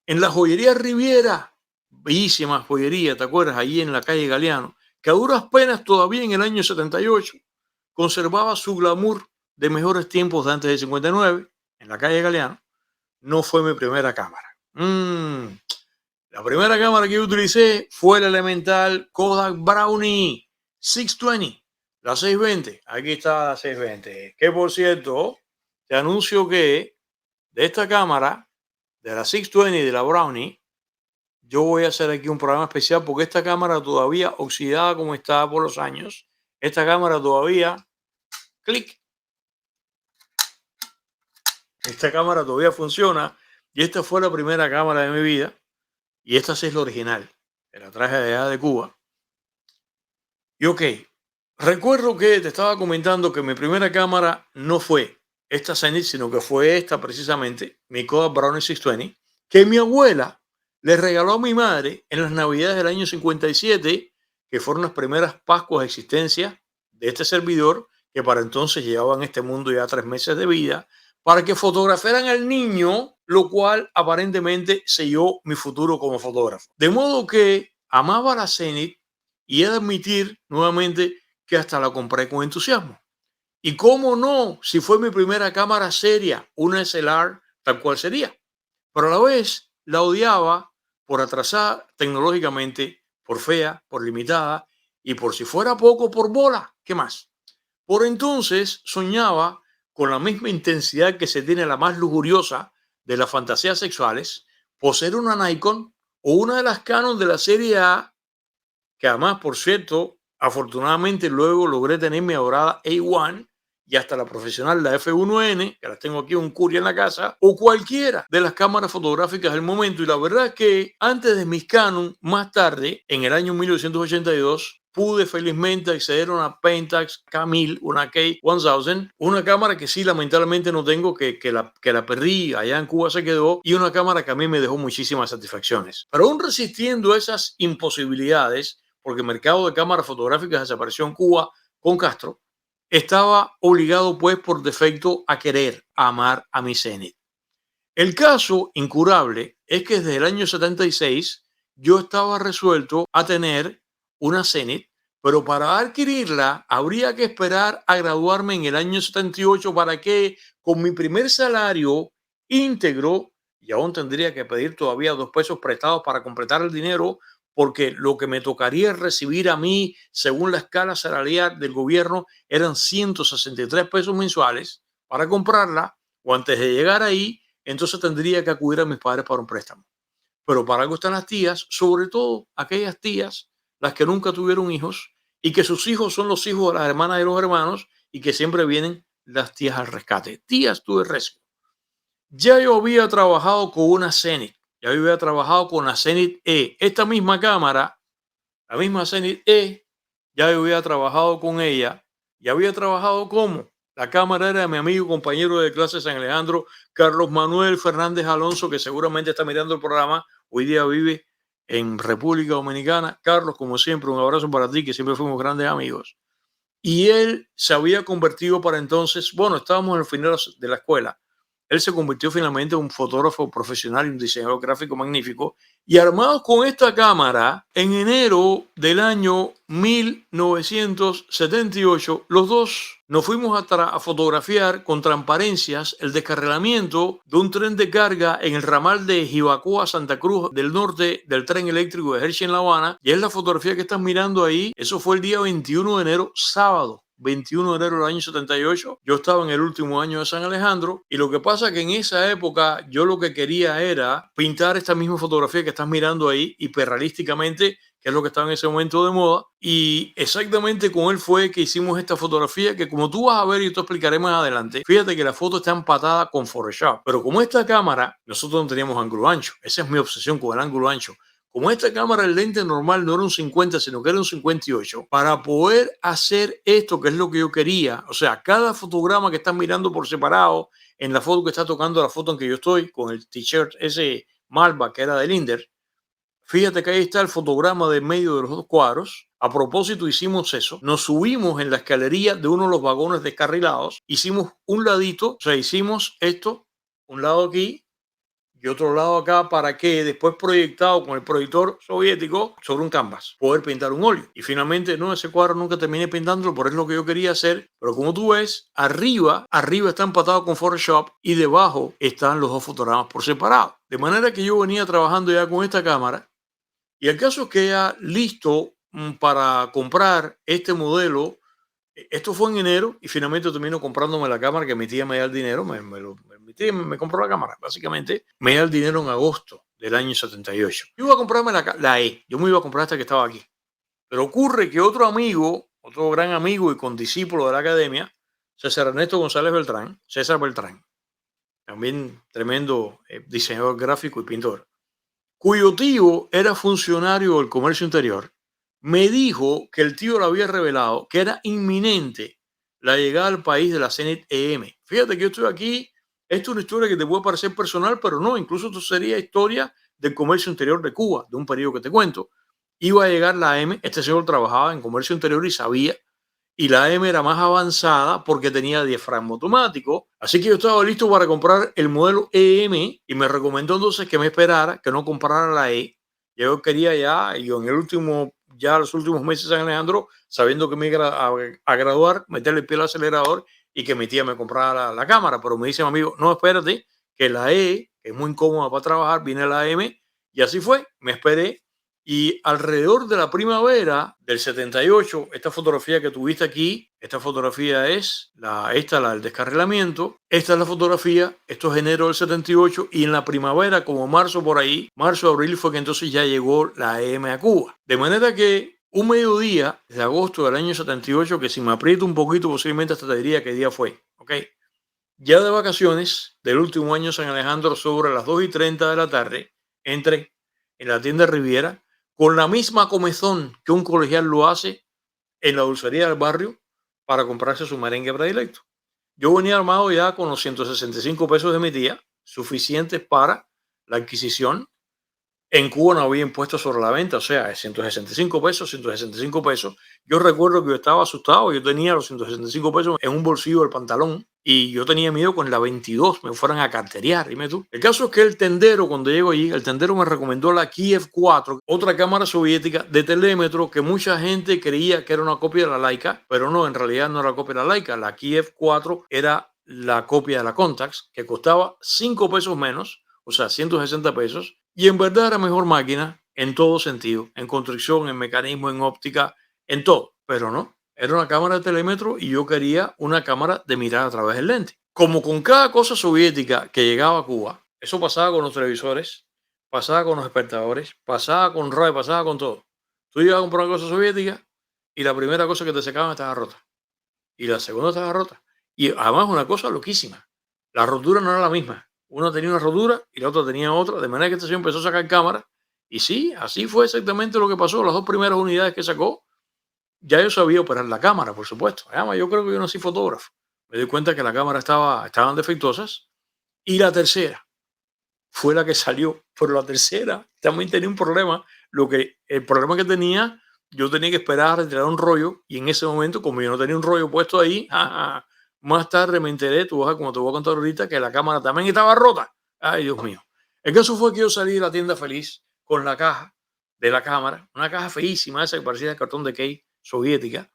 Speaker 1: en la joyería Riviera, bellísima joyería, ¿te acuerdas? Allí en la calle Galeano, que a duras penas todavía en el año 78 conservaba su glamour de mejores tiempos de antes del 59, en la calle Galeano. No fue mi primera cámara. La primera cámara que yo utilicé fue la elemental Kodak Brownie 620, la 620. Aquí está la 620. Que por cierto, te anuncio que de esta cámara, de la 620 y de la Brownie, yo voy a hacer aquí un programa especial porque esta cámara todavía oxidada como estaba por los años, esta cámara todavía, clic, esta cámara todavía funciona y esta fue la primera cámara de mi vida. Y esta sí es la original, que la traje de allá de Cuba. Y ok, recuerdo que te estaba comentando que mi primera cámara no fue esta Zenit, sino que fue esta precisamente, mi Kodak Brownie 620, que mi abuela le regaló a mi madre en las navidades del año 57, que fueron las primeras Pascuas de existencia de este servidor, que para entonces llevaba en este mundo ya 3 meses de vida, para que fotografiaran al niño, lo cual aparentemente selló mi futuro como fotógrafo. De modo que amaba la Zenit y he de admitir nuevamente que hasta la compré con entusiasmo. Y cómo no, si fue mi primera cámara seria, una SLR tal cual sería. Pero a la vez la odiaba por atrasada tecnológicamente, por fea, por limitada y por si fuera poco, por bola. ¿Qué más? Por entonces soñaba con la misma intensidad que se tiene la más lujuriosa de las fantasías sexuales, poseer una Nikon o una de las Canon de la serie A, que además, por cierto, afortunadamente luego logré tener mi adorada A1 y hasta la profesional, la F1N, que las tengo aquí un Curia en la casa, o cualquiera de las cámaras fotográficas del momento. Y la verdad es que antes de mis Canon, más tarde, en el año 1982, pude felizmente acceder a una Pentax K1000, una K1000, una cámara que sí lamentablemente no tengo, que la perdí, allá en Cuba se quedó, y una cámara que a mí me dejó muchísimas satisfacciones. Pero aún resistiendo esas imposibilidades, porque el mercado de cámaras fotográficas desapareció en Cuba con Castro, estaba obligado pues por defecto a querer, a amar a mi Zenith. El caso incurable es que desde el año 76 yo estaba resuelto a tener una Zenith, pero para adquirirla habría que esperar a graduarme en el año 78 para que con mi primer salario íntegro, y aún tendría que pedir todavía 2 pesos prestados para completar el dinero, porque lo que me tocaría recibir a mí, según la escala salarial del gobierno, eran 163 pesos mensuales para comprarla, o antes de llegar ahí, entonces tendría que acudir a mis padres para un préstamo. Pero para algo están las tías, sobre todo aquellas tías, las que nunca tuvieron hijos y que sus hijos son los hijos de las hermanas y los hermanos y que siempre vienen las tías al rescate. Tías, tuve rescate. Ya yo había trabajado con una Zenith, ya yo había trabajado con la Zenith E. Esta misma cámara, la misma Zenith E, ya yo había trabajado con ella. Ya había trabajado como la cámara era de mi amigo compañero de clase San Alejandro, Carlos Manuel Fernández Alonso, que seguramente está mirando el programa. Hoy día vive en República Dominicana. Carlos, como siempre, un abrazo para ti, que siempre fuimos grandes amigos. Y él se había convertido para entonces, bueno, estábamos en el final de la escuela. Él se convirtió finalmente en un fotógrafo profesional y un diseñador gráfico magnífico. Y armados con esta cámara, en enero del año 1978, los dos nos fuimos a fotografiar con transparencias el descarrilamiento de un tren de carga en el ramal de Jibacoa, Santa Cruz del Norte, del tren eléctrico de Hershey en La Habana. Y es la fotografía que estás mirando ahí. Eso fue el día 21 de enero, sábado. 21 de enero del año 78, yo estaba en el último año de San Alejandro, y lo que pasa es que en esa época yo lo que quería era pintar esta misma fotografía que estás mirando ahí hiperrealísticamente, que es lo que estaba en ese momento de moda, y exactamente con él fue que hicimos esta fotografía que, como tú vas a ver y te explicaré más adelante, fíjate que la foto está empatada con Photoshop, pero como esta cámara, nosotros no teníamos ángulo ancho, esa es mi obsesión con el ángulo ancho. Como esta cámara, el lente normal no era un 50, sino que era un 58, para poder hacer esto, que es lo que yo quería, o sea, cada fotograma que estás mirando por separado, en la foto que está tocando, la foto en que yo estoy, con el t-shirt ese Malva, que era de Linder, fíjate que ahí está el fotograma de medio de los dos cuadros. A propósito, hicimos eso. Nos subimos en la escalería de uno de los vagones descarrilados, hicimos un ladito, o sea, hicimos esto, un lado aquí, y otro lado acá, para que después, proyectado con el proyector soviético sobre un canvas, poder pintar un óleo. Y finalmente, no, ese cuadro nunca terminé pintándolo, por eso es lo que yo quería hacer. Pero como tú ves, arriba está empatado con Photoshop y debajo están los dos fotogramas por separado. De manera que yo venía trabajando ya con esta cámara, y el caso es que ya listo para comprar este modelo. Esto fue en enero y finalmente termino comprándome la cámara, que mi tía me da el dinero. Mi tía me compró la cámara, básicamente. Me da el dinero en agosto del año 78. Yo iba a comprarme la E. Yo me iba a comprar esta que estaba aquí. Pero ocurre que otro amigo, otro gran amigo y condiscípulo de la academia, César Ernesto González Beltrán, César Beltrán, también tremendo diseñador gráfico y pintor, cuyo tío era funcionario del comercio interior, me dijo que el tío le había revelado que era inminente la llegada al país de la Zenith EM. Fíjate que yo estoy aquí, esto es una historia que te puede parecer personal, pero no, incluso esto sería historia del comercio interior de Cuba, de un periodo que te cuento. Iba a llegar la M, este señor trabajaba en comercio interior y sabía, y la M era más avanzada porque tenía diafragma automático. Así que yo estaba listo para comprar el modelo EM, y me recomendó entonces que me esperara, que no comprara la E. Yo quería ya, y yo en el último, ya los últimos meses de San Alejandro, sabiendo que me iba a graduar, meterle el pie al acelerador y que mi tía me comprara la cámara. Pero me dice mi amigo, no, espérate, que la E, que es muy incómoda para trabajar, viene la M. Y así fue, me esperé. Y alrededor de la primavera del 78, esta fotografía que tuviste aquí, esta fotografía es la del descarrilamiento. Esta es la fotografía, esto es enero del 78, y en la primavera, como marzo por ahí, marzo, abril, fue que entonces ya llegó la EM a Cuba. De manera que un mediodía de agosto del año 78, que si me aprieto un poquito, posiblemente hasta te diría qué día fue, ¿ok? Ya de vacaciones del último año San Alejandro, sobre las 2:30 de la tarde, entré en la tienda Riviera con la misma comezón que un colegial lo hace en la dulcería del barrio para comprarse su merengue predilecto. Yo venía armado ya con los 165 pesos de mi tía, suficientes para la adquisición. En Cuba no había impuestos sobre la venta, o sea, 165 pesos, 165 pesos. Yo recuerdo que yo estaba asustado, yo tenía los 165 pesos en un bolsillo del pantalón y yo tenía miedo con la 22 me fueran a carterear, dime tú. El caso es que el tendero, cuando llego allí, el tendero me recomendó la Kiev 4, otra cámara soviética de telémetro que mucha gente creía que era una copia de la Leica, pero no, en realidad no era copia de la Leica. La Kiev 4 era la copia de la Contax, que costaba 5 pesos menos, o sea, 160 pesos, y en verdad era mejor máquina en todo sentido, en construcción, en mecanismo, en óptica, en todo, pero no. Era una cámara de telémetro y yo quería una cámara de mirar a través del lente. Como con cada cosa soviética que llegaba a Cuba, eso pasaba con los televisores, pasaba con los despertadores, pasaba con radio, pasaba con todo. Tú ibas a comprar una cosa soviética y la primera cosa que te sacaban estaba rota. Y la segunda estaba rota. Y además una cosa loquísima. La rotura no era la misma. Una tenía una rotura y la otra tenía otra. De manera que esta señor empezó a sacar cámara. Y sí, así fue exactamente lo que pasó. Las dos primeras unidades que sacó, ya yo sabía operar la cámara, por supuesto. Además, yo creo que yo no soy fotógrafo. Me di cuenta que la cámara estaban defectuosas. Y la tercera fue la que salió. Pero la tercera también tenía un problema. El problema que tenía, yo tenía que esperar a retirar un rollo. Y en ese momento, como yo no tenía un rollo puesto ahí, más tarde me enteré, tú vas a, como te voy a contar ahorita, que la cámara también estaba rota. Ay, Dios mío. El caso fue que yo salí de la tienda feliz con la caja de la cámara, una caja feísima, esa que parecía de cartón de cake soviética.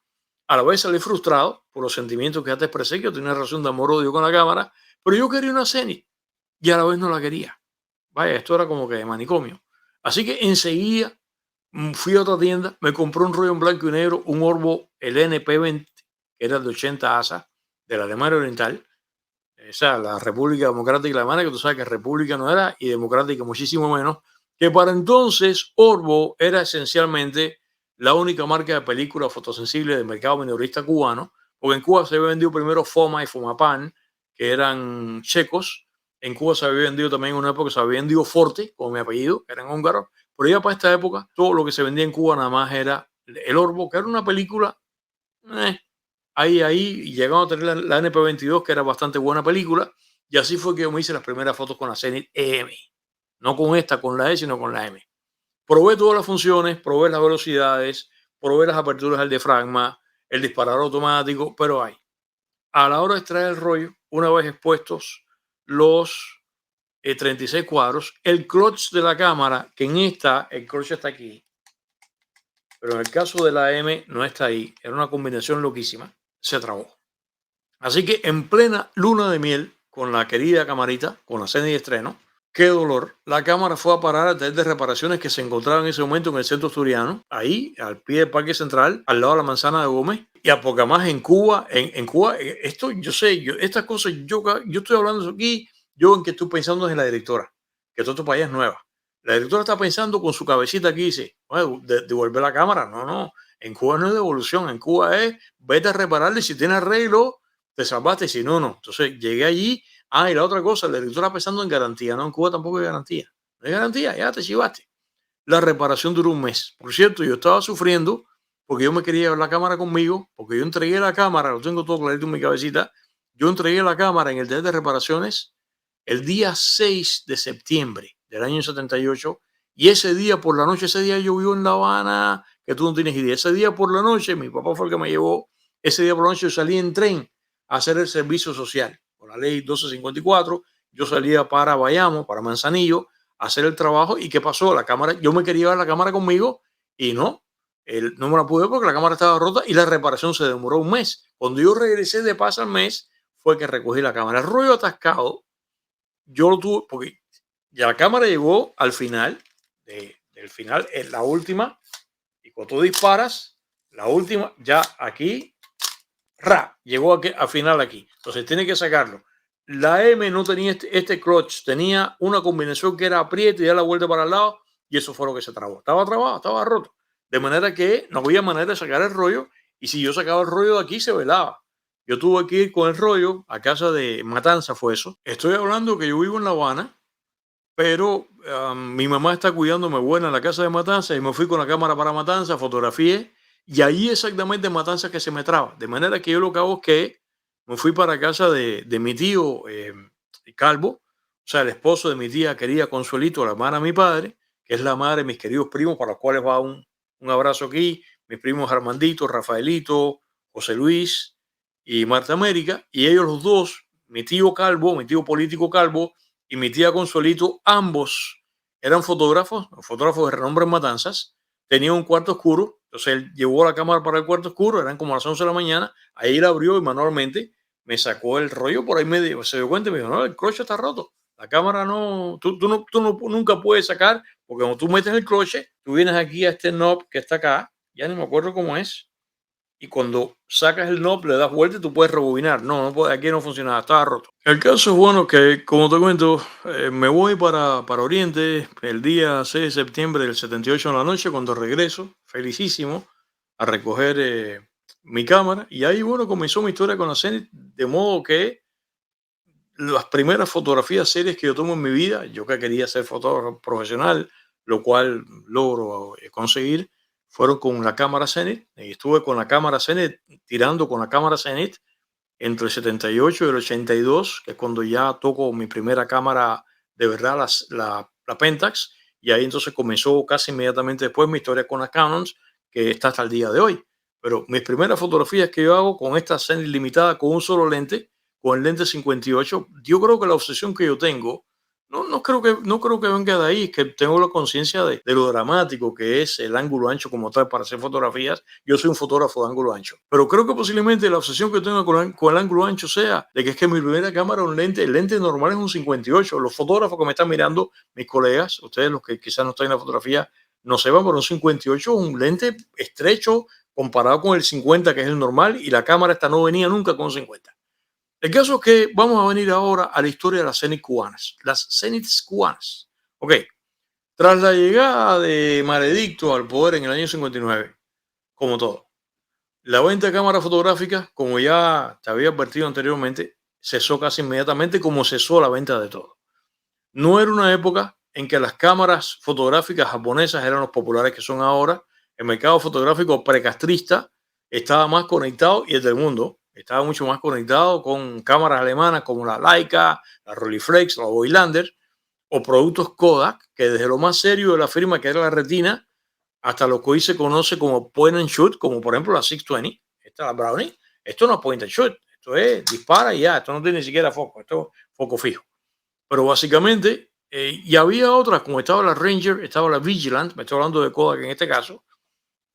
Speaker 1: A la vez salí frustrado por los sentimientos que ya te expresé, que yo tenía relación de amor-odio con la cámara, pero yo quería una Zenith y a la vez no la quería. Vaya, esto era como que de manicomio. Así que enseguida fui a otra tienda, me compré un rollo en blanco y negro, un Orbo, el NP20, que era de 80 ASA, de la Alemania Oriental, esa, la República Democrática Alemana, que tú sabes que república no era, y democrática muchísimo menos, que para entonces Orbo era esencialmente la única marca de película fotosensible del mercado minorista cubano, porque en Cuba se había vendido primero Foma y Fomapan, que eran checos. En Cuba se había vendido también en una época, se había vendido Forte, con mi apellido, que eran húngaros. Pero ya para esta época, todo lo que se vendía en Cuba nada más era el Orbo, que era una película ahí llegamos a tener la NP22, que era bastante buena película, y así fue que yo me hice las primeras fotos con la Zenith EM, no con esta, con la E, sino con la M. Probé todas las funciones, probé las velocidades, probé las aperturas del diafragma, el disparador automático, pero a la hora de extraer el rollo, una vez expuestos los 36 cuadros, el clutch de la cámara, que en esta, el clutch está aquí, pero en el caso de la M no está ahí, era una combinación loquísima, se trabó. Así que en plena luna de miel con la querida camarita, con la Zenith de estreno, qué dolor. La cámara fue a parar al taller de reparaciones que se encontraba en ese momento en el centro asturiano, ahí al pie del Parque Central, al lado de la Manzana de Gómez, y a poca más en Cuba. En Cuba, esto yo sé, estas cosas, yo estoy hablando aquí, yo en que estoy pensando en la directora, que todo esto para ella es nueva. La directora está pensando con su cabecita aquí y dice, bueno, devuelve la cámara. No, no, en Cuba no es devolución, en Cuba es vete a repararle, si tiene arreglo, te salvaste, si no, no. Entonces llegué allí. Y la otra cosa, la directora pensando en garantía. No, en Cuba tampoco hay garantía. No hay garantía, ya te chivaste. La reparación duró un mes. Por cierto, yo estaba sufriendo porque yo me quería llevar la cámara conmigo, porque yo entregué la cámara, lo tengo todo clarito en mi cabecita, yo entregué la cámara en el taller de reparaciones el día 6 de septiembre del año 78, y ese día por la noche, ese día yo vivo en La Habana, que tú no tienes idea, ese día por la noche, mi papá fue el que me llevó, ese día por la noche yo salí en tren a hacer el servicio social, por la ley 1254, yo salía para Bayamo, para Manzanillo, a hacer el trabajo, y ¿qué pasó? La cámara, yo me quería llevar la cámara conmigo, y no me la pude porque la cámara estaba rota, y la reparación se demoró un mes. Cuando yo regresé de paso al mes, fue que recogí la cámara. El rollo atascado, yo lo tuve, porque ya la cámara llegó al final, del final, es la última, y cuando tú disparas, la última, ya aquí, llegó al final aquí. Entonces tiene que sacarlo. La M no tenía este clutch, tenía una combinación que era aprieta y da la vuelta para el lado, y eso fue lo que se trabó. Estaba trabado, estaba roto. De manera que no había manera de sacar el rollo, y si yo sacaba el rollo de aquí, se velaba. Yo tuve que ir con el rollo a casa de Matanza, fue eso. Estoy hablando que yo vivo en La Habana, pero mi mamá está cuidándome buena en la casa de Matanzas y me fui con la cámara para Matanzas, fotografié y ahí exactamente en Matanzas que se me traba. De manera que yo lo que hago es que me fui para casa de mi tío Calvo, o sea, el esposo de mi tía querida Consuelito, la hermana de mi padre, que es la madre de mis queridos primos, para los cuales va un abrazo aquí, mis primos Armandito, Rafaelito, José Luis y Marta América, y ellos los dos, mi tío Calvo, mi tío político Calvo, y mi tía Consuelito, ambos eran fotógrafos de renombre en Matanzas, tenían un cuarto oscuro, entonces él llevó la cámara para el cuarto oscuro, eran como las 11 de la mañana, ahí la abrió y manualmente me sacó el rollo, por ahí se dio cuenta y me dijo, no, el cloche está roto, la cámara no, nunca puedes sacar, porque cuando tú metes el cloche, tú vienes aquí a este knob que está acá, ya ni me acuerdo cómo es, y cuando sacas el knob, le das vuelta y tú puedes rebobinar. No, no puede, aquí no funcionaba, estaba roto. El caso es bueno que, como te cuento, me voy para Oriente el día 6 de septiembre del 78 en la noche, cuando regreso, felicísimo, a recoger mi cámara. Y ahí, bueno, comenzó mi historia con la Zenith, de modo que las primeras fotografías serias que yo tomo en mi vida, yo que quería ser fotógrafo profesional, lo cual logro conseguir, fueron con la cámara Zenith. Y estuve con la cámara Zenith, tirando con la cámara Zenith entre el 78 y el 82, que es cuando ya toco mi primera cámara de verdad, la Pentax. Y ahí entonces comenzó casi inmediatamente después mi historia con las Canons, que está hasta el día de hoy. Pero mis primeras fotografías que yo hago con esta Zenith limitada con un solo lente, con el lente 58, yo creo que la obsesión que yo tengo, no creo que venga de ahí, es que tengo la conciencia de lo dramático que es el ángulo ancho como tal para hacer fotografías. Yo soy un fotógrafo de ángulo ancho, pero creo que posiblemente la obsesión que tengo con el ángulo ancho sea de que es que mi primera cámara, el lente normal es un 58. Los fotógrafos que me están mirando, mis colegas, ustedes los que quizás no están en la fotografía, no sepan, pero un 58 es un lente estrecho comparado con el 50, que es el normal, y la cámara esta no venía nunca con 50. El caso es que vamos a venir ahora a la historia de las Zenith cubanas. Las Zenith cubanas. Ok, tras la llegada de Maledicto al poder en el año 59, como todo, la venta de cámaras fotográficas, como ya te había advertido anteriormente, cesó casi inmediatamente, como cesó la venta de todo. No era una época en que las cámaras fotográficas japonesas eran los populares que son ahora. El mercado fotográfico precastrista estaba más conectado, y el del mundo estaba mucho más conectado con cámaras alemanas como la Leica, la Rolleiflex, la Voigtlander, o productos Kodak, que desde lo más serio de la firma, que era la retina, hasta lo que hoy se conoce como point and shoot, como por ejemplo la 620, esta la Brownie. Esto no es point and shoot, esto es dispara y ya, esto no tiene ni siquiera foco, esto es foco fijo. Pero básicamente, y había otras, como estaba la Ranger, estaba la Vigilant, me estoy hablando de Kodak en este caso,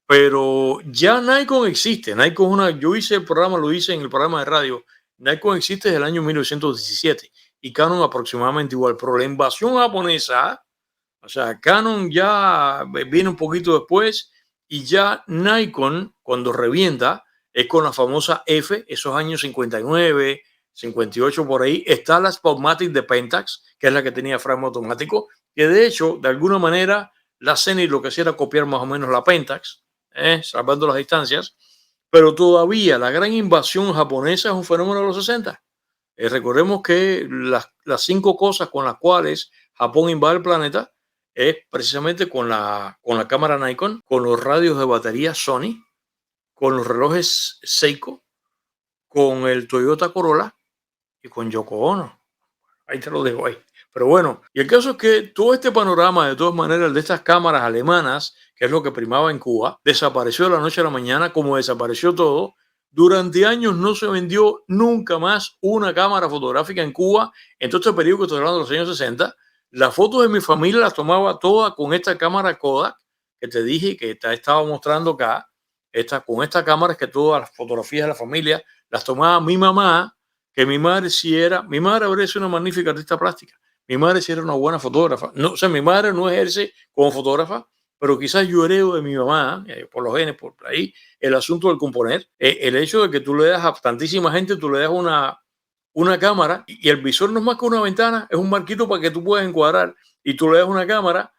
Speaker 1: pero ya Nikon existe. Nikon es una, yo hice el programa, lo hice en el programa de radio. Nikon existe desde el año 1917 y Canon aproximadamente igual, pero la invasión japonesa, o sea, Canon ya viene un poquito después, y ya Nikon, cuando revienta, es con la famosa F, esos años 59, 58 por ahí. Está la Spotmatic de Pentax, que es la que tenía frame automático, que de hecho, de alguna manera, la Zenith lo que hacía era copiar más o menos la Pentax, salvando las distancias, pero todavía la gran invasión japonesa es un fenómeno de los 60. Recordemos que las 5 cosas con las cuales Japón invade el planeta es precisamente con la cámara Nikon, con los radios de batería Sony, con los relojes Seiko, con el Toyota Corolla y con Yoko Ono. Ahí te lo dejo ahí. Pero bueno, y el caso es que todo este panorama, de todas maneras, de estas cámaras alemanas, que es lo que primaba en Cuba, desapareció de la noche a la mañana, como desapareció todo. Durante años no se vendió nunca más una cámara fotográfica en Cuba. En todo este periodo que estoy hablando de los años 60, las fotos de mi familia las tomaba todas con esta cámara Kodak, que te dije que te estaba mostrando acá. Con esta cámara es que todas las fotografías de la familia las tomaba mi mamá, que mi madre habría sido una magnífica artista plástica. Mi madre sí era una buena fotógrafa. No, o sea, mi madre no ejerce como fotógrafa, pero quizás yo hereo de mi mamá, por los genes, por ahí, el asunto del componer. El hecho de que tú le das a tantísima gente, tú le das una cámara, y el visor no es más que una ventana, es un marquito para que tú puedas encuadrar, y tú le das una cámara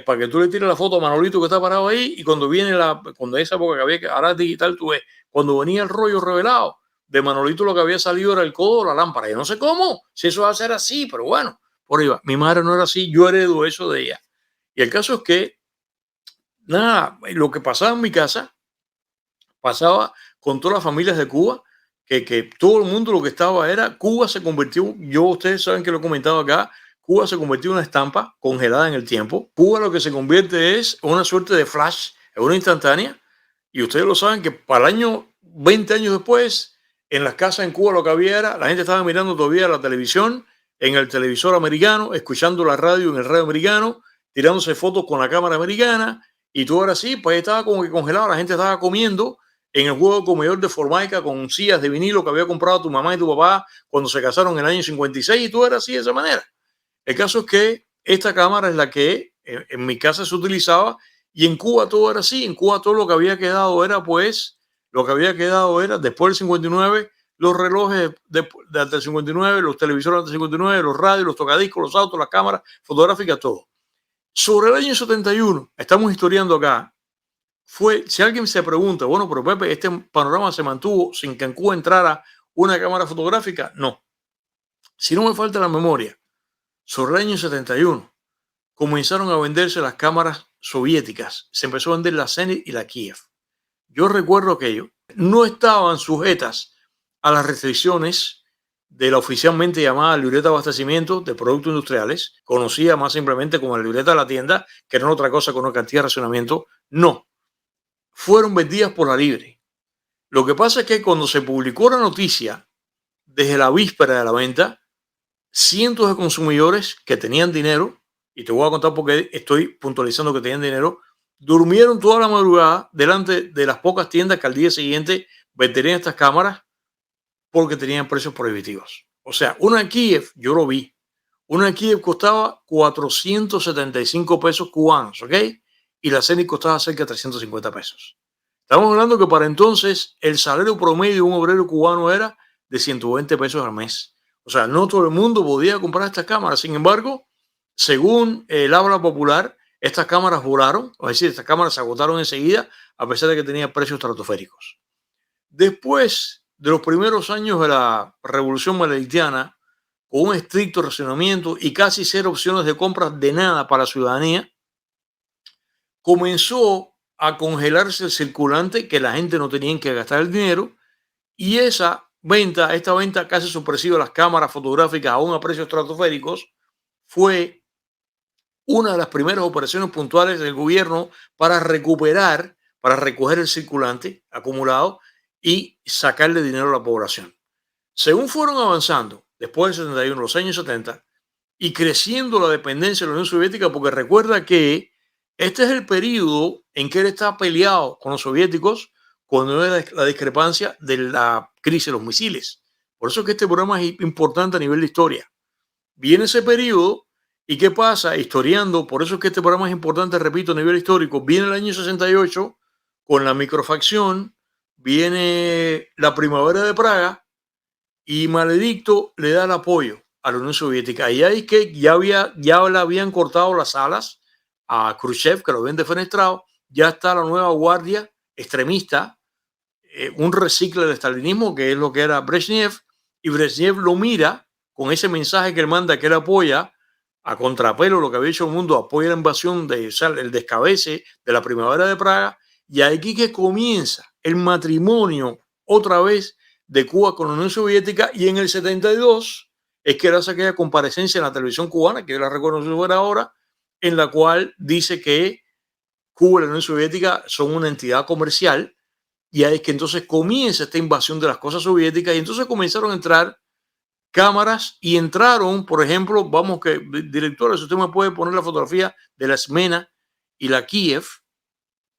Speaker 1: para que tú le tires la foto a Manolito que está parado ahí, y cuando viene cuando esa época que había que, ahora es digital, tú ves, cuando venía el rollo revelado de Manolito, lo que había salido era el codo o la lámpara. Yo no sé cómo, si eso va a ser así, pero bueno, por ahí va. Mi madre no era así, yo heredo eso de ella. Y el caso es que, nada, lo que pasaba en mi casa pasaba con todas las familias de Cuba, que todo el mundo lo que estaba era, Cuba se convirtió, yo ustedes saben que lo he comentado acá, Cuba se convirtió en una estampa congelada en el tiempo. Cuba lo que se convierte es una suerte de flash, en una instantánea, y ustedes lo saben que para el año, 20 años después, en las casas en Cuba lo que había era, la gente estaba mirando todavía la televisión, en el televisor americano, escuchando la radio en el radio americano, tirándose fotos con la cámara americana, y todo era así, pues estaba como que congelado, la gente estaba comiendo en el juego comedor de Formaica con sillas de vinilo que había comprado tu mamá y tu papá cuando se casaron en el año 56 y tú eras así de esa manera. El caso es que esta cámara es la que en mi casa se utilizaba y en Cuba todo era así. En Cuba todo lo que había quedado era pues, lo que había quedado era después del 59, los relojes de hasta el 59, los televisores hasta el 59, los radios, los tocadiscos, los autos, las cámaras fotográficas, todo. Sobre el año 71, estamos historiando acá, fue, si alguien se pregunta, bueno, pero Pepe, este panorama se mantuvo sin que en Cuba entrara una cámara fotográfica, no. Si no me falta la memoria, sobre el año 71 comenzaron a venderse las cámaras soviéticas. Se empezó a vender la Zenit y la Kiev. Yo recuerdo aquello. No estaban sujetas a las restricciones de la oficialmente llamada libreta de abastecimiento de productos industriales, conocida más simplemente como la libreta de la tienda, que no es otra cosa que una cantidad de racionamiento. No, fueron vendidas por la libre. Lo que pasa es que cuando se publicó la noticia, desde la víspera de la venta, cientos de consumidores que tenían dinero, y te voy a contar por qué estoy puntualizando que tenían dinero, durmieron toda la madrugada delante de las pocas tiendas que al día siguiente venderían estas cámaras porque tenían precios prohibitivos. O sea, una Kiev, yo lo vi, una Kiev costaba 475 pesos cubanos, ¿ok? Y la Zenit costaba cerca de 350 pesos. Estamos hablando que para entonces el salario promedio de un obrero cubano era de 120 pesos al mes. O sea, no todo el mundo podía comprar estas cámaras. Sin embargo, según el habla popular, estas cámaras volaron, es decir, estas cámaras se agotaron enseguida, a pesar de que tenían precios estratosféricos. Después de los primeros años de la Revolución Maledictiana, con un estricto racionamiento y casi cero opciones de compras de nada para la ciudadanía, comenzó a congelarse el circulante, que la gente no tenía que gastar el dinero, y esta venta casi sorpresiva de las cámaras fotográficas aún a precios estratosféricos, fue una de las primeras operaciones puntuales del gobierno para recuperar, para recoger el circulante acumulado y sacarle dinero a la población. Según fueron avanzando, después del 71, los años 70, y creciendo la dependencia de la Unión Soviética, porque recuerda que este es el periodo en que él está peleado con los soviéticos cuando era la discrepancia de la crisis de los misiles. Por eso es que este programa es importante a nivel de historia. Viene ese periodo y ¿qué pasa? Historiando, por eso es que este programa es importante, repito, a nivel histórico. Viene el año 68 con la microfacción, viene la primavera de Praga y Maledicto le da el apoyo a la Unión Soviética. Y ahí es que ya le habían cortado las alas a Khrushchev, que lo habían defenestrado. Ya está la nueva guardia extremista, un recicle del estalinismo, que es lo que era Brezhnev, y Brezhnev lo mira con ese mensaje que él manda, que él apoya a contrapelo lo que había hecho el mundo, apoya la invasión, el descabece de la primavera de Praga, y aquí que comienza el matrimonio otra vez de Cuba con la Unión Soviética, y en el 72 es que hace aquella comparecencia en la televisión cubana, que yo la reconozco ahora, en la cual dice que Cuba y la Unión Soviética son una entidad comercial, y ahí es que entonces comienza esta invasión de las cosas soviéticas, y entonces comenzaron a entrar cámaras y entraron, por ejemplo, vamos que, directora, si usted me puede poner la fotografía de la Smena y la Kiev,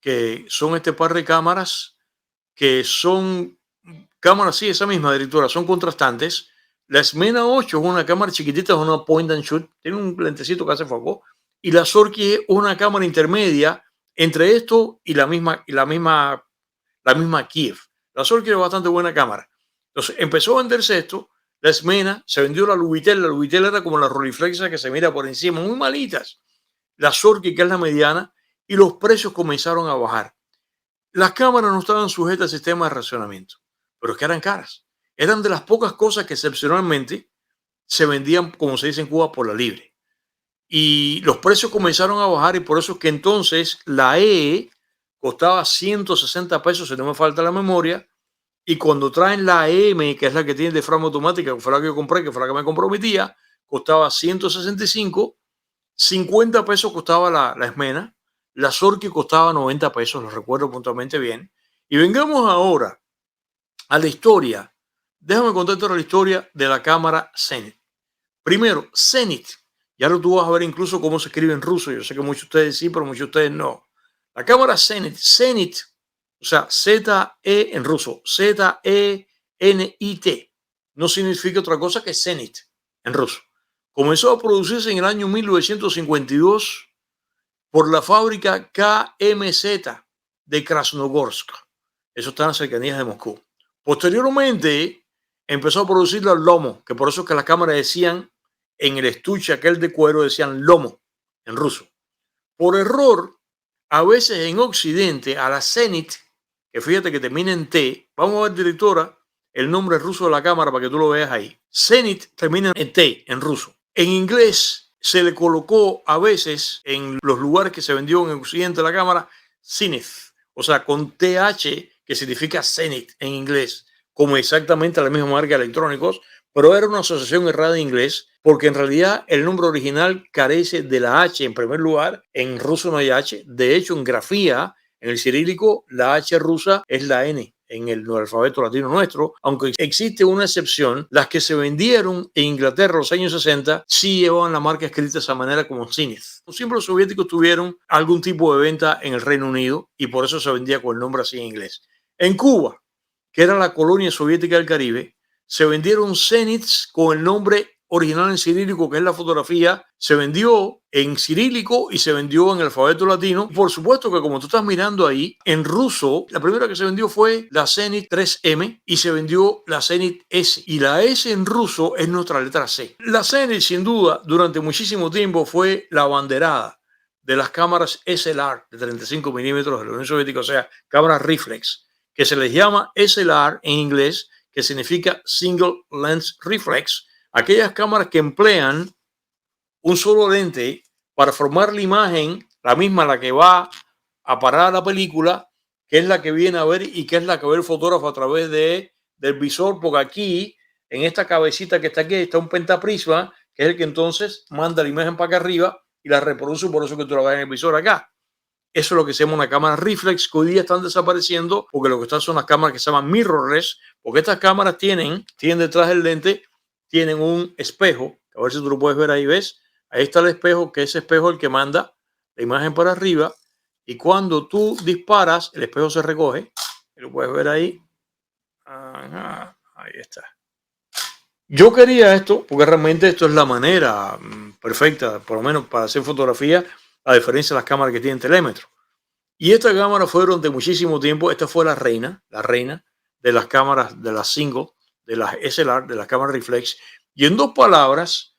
Speaker 1: que son este par de cámaras, que son cámaras, sí, esa misma directora, son contrastantes. La Smena 8 es una cámara chiquitita, es una point and shoot, tiene un lentecito que hace foco, y la Zorki es una cámara intermedia entre esto y la misma Kiev. La Zorki es bastante buena cámara. Entonces empezó a venderse esto, la Smena, se vendió la Lubitel era como la Rolleiflex que se mira por encima, muy malitas. La Zorki, que es la mediana, y los precios comenzaron a bajar. Las cámaras no estaban sujetas al sistema de racionamiento, pero es que eran caras. Eran de las pocas cosas que excepcionalmente se vendían, como se dice en Cuba, por la libre. Y los precios comenzaron a bajar y por eso es que entonces la E costaba 160 pesos, si no me falta la memoria, y cuando traen la M, que es la que tiene de frama automática, que fue la que yo compré, que fue la que me compró mi tía, costaba 165, 50 pesos costaba la Esmena, la Sorky costaba 90 pesos, lo recuerdo puntualmente bien. Y vengamos ahora a la historia. Déjame contarte la historia de la cámara Zenit. Primero, Zenit. Ya lo tú vas a ver incluso cómo se escribe en ruso. Yo sé que muchos de ustedes sí, pero muchos de ustedes no. La cámara Zenit, Zenit, o sea, Z-E en ruso, Z-E-N-I-T, no significa otra cosa que Zenit en ruso. Comenzó a producirse en el año 1952 por la fábrica KMZ de Krasnogorsk. Eso está en las cercanías de Moscú. Posteriormente empezó a producir el lomo, que por eso es que las cámaras decían en el estuche aquel de cuero, decían lomo en ruso. Por error, a veces en Occidente, a la Zenit, que fíjate que termina en T, vamos a ver, directora, el nombre ruso de la cámara para que tú lo veas ahí. Zenit termina en T, en ruso. En inglés se le colocó a veces en los lugares que se vendió en Occidente la cámara, Zenith, o sea, con TH, que significa Zenith en inglés, como exactamente la misma marca de electrónicos, pero era una asociación errada en inglés, porque en realidad el nombre original carece de la H en primer lugar. En ruso no hay H. De hecho, en grafía, en el cirílico, la H rusa es la N en el alfabeto latino nuestro, aunque existe una excepción. Las que se vendieron en Inglaterra en los años 60 sí llevaban la marca escrita de esa manera como Zenith. Siempre los soviéticos tuvieron algún tipo de venta en el Reino Unido y por eso se vendía con el nombre así en inglés. En Cuba, que era la colonia soviética del Caribe, se vendieron Zeniths con el nombre original en cirílico, que es la fotografía, se vendió en cirílico y se vendió en el alfabeto latino. Por supuesto que como tú estás mirando ahí, en ruso, la primera que se vendió fue la Zenit 3M y se vendió la Zenit S. Y la S en ruso es nuestra letra C. La Zenit, sin duda, durante muchísimo tiempo fue la abanderada de las cámaras SLR de 35 milímetros de la Unión Soviética, o sea, cámaras reflex, que se les llama SLR en inglés, que significa Single Lens Reflex, aquellas cámaras que emplean un solo lente para formar la imagen, la misma la que va a parar la película, que es la que viene a ver y que es la que ve el fotógrafo a través del visor, porque aquí, en esta cabecita que está aquí, está un pentaprisma, que es el que entonces manda la imagen para acá arriba y la reproduce, por eso que tú la ves en el visor acá. Eso es lo que se llama una cámara reflex, que hoy día están desapareciendo porque lo que están son las cámaras que se llaman mirrorless, porque estas cámaras tienen detrás del lente, tienen un espejo, a ver si tú lo puedes ver ahí, ¿ves? Ahí está el espejo, que ese espejo es el que manda la imagen para arriba, y cuando tú disparas, el espejo se recoge, lo puedes ver ahí. Ajá, ahí está. Yo quería esto porque realmente esto es la manera perfecta, por lo menos para hacer fotografía, a diferencia de las cámaras que tienen telémetro. Y esta cámara fue durante muchísimo tiempo, esta fue la reina de las cámaras, de las single, de las SLR, de las cámaras reflex. Y en dos palabras,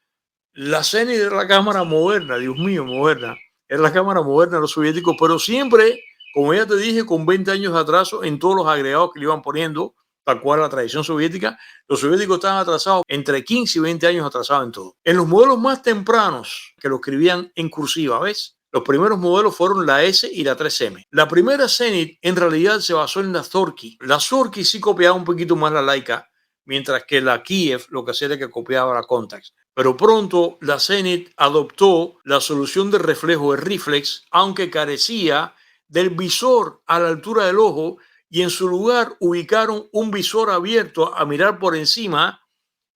Speaker 1: la Zenit era la cámara moderna, Dios mío, moderna. Era la cámara moderna de los soviéticos, pero siempre, como ya te dije, con 20 años de atraso en todos los agregados que le iban poniendo, tal cual la tradición soviética. Los soviéticos estaban atrasados entre 15 y 20 años atrasados en todo. En los modelos más tempranos, que lo escribían en cursiva, ¿ves? Los primeros modelos fueron la S y la 3M. La primera Zenit en realidad se basó en la Zorky. La Zorky sí copiaba un poquito más la Leica, mientras que la Kiev lo que hacía era que copiaba la Contax. Pero pronto la Zenit adoptó la solución de reflejo de reflex, aunque carecía del visor a la altura del ojo, y en su lugar ubicaron un visor abierto a mirar por encima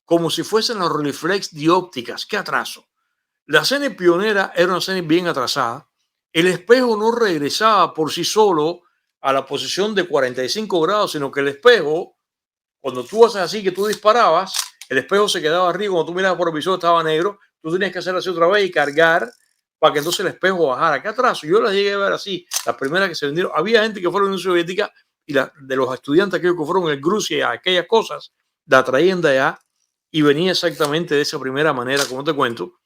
Speaker 1: como si fuesen los reflex diópticas. ¡Qué atraso! La Zenit pionera era una Zenit bien atrasada. El espejo no regresaba por sí solo a la posición de 45 grados, sino que el espejo, cuando tú haces así, que tú disparabas, el espejo se quedaba arriba. Cuando tú mirabas por el visor estaba negro. Tú tenías que hacer así otra vez y cargar para que entonces el espejo bajara. ¿Qué atraso? Yo las llegué a ver así, las primeras que se vendieron. Había gente que fue a la Unión Soviética y de los estudiantes que fueron en Rusia, aquellas cosas, la traían de allá y venía exactamente de esa primera manera, como te cuento.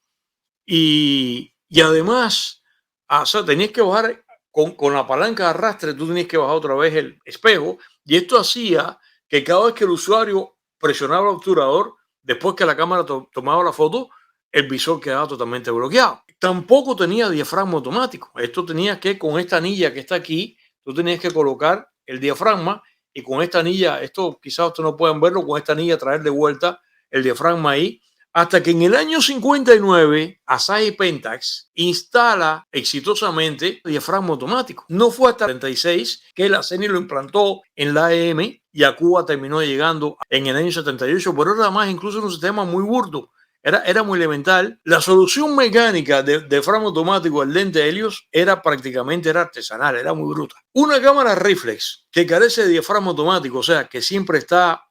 Speaker 1: Y además, o sea, tenías que bajar con la palanca de arrastre, tú tenías que bajar otra vez el espejo, y esto hacía que cada vez que el usuario presionaba el obturador, después que la cámara tomaba la foto, el visor quedaba totalmente bloqueado. Tampoco tenía diafragma automático. Esto tenías que, con esta anilla que está aquí, tú tenías que colocar el diafragma y con esta anilla, esto quizás ustedes no puedan verlo, con esta anilla traer de vuelta el diafragma ahí, hasta que en el año 59 Asahi Pentax instala exitosamente el diafragma automático. No fue hasta el 36 que la Zenith lo implantó en la AM y a Cuba terminó llegando en el año 78, pero era más incluso un sistema muy burdo. Era muy elemental. La solución mecánica de diafragma automático al lente Helios era prácticamente artesanal, era muy bruta. Una cámara reflex que carece de diafragma automático, o sea, que siempre está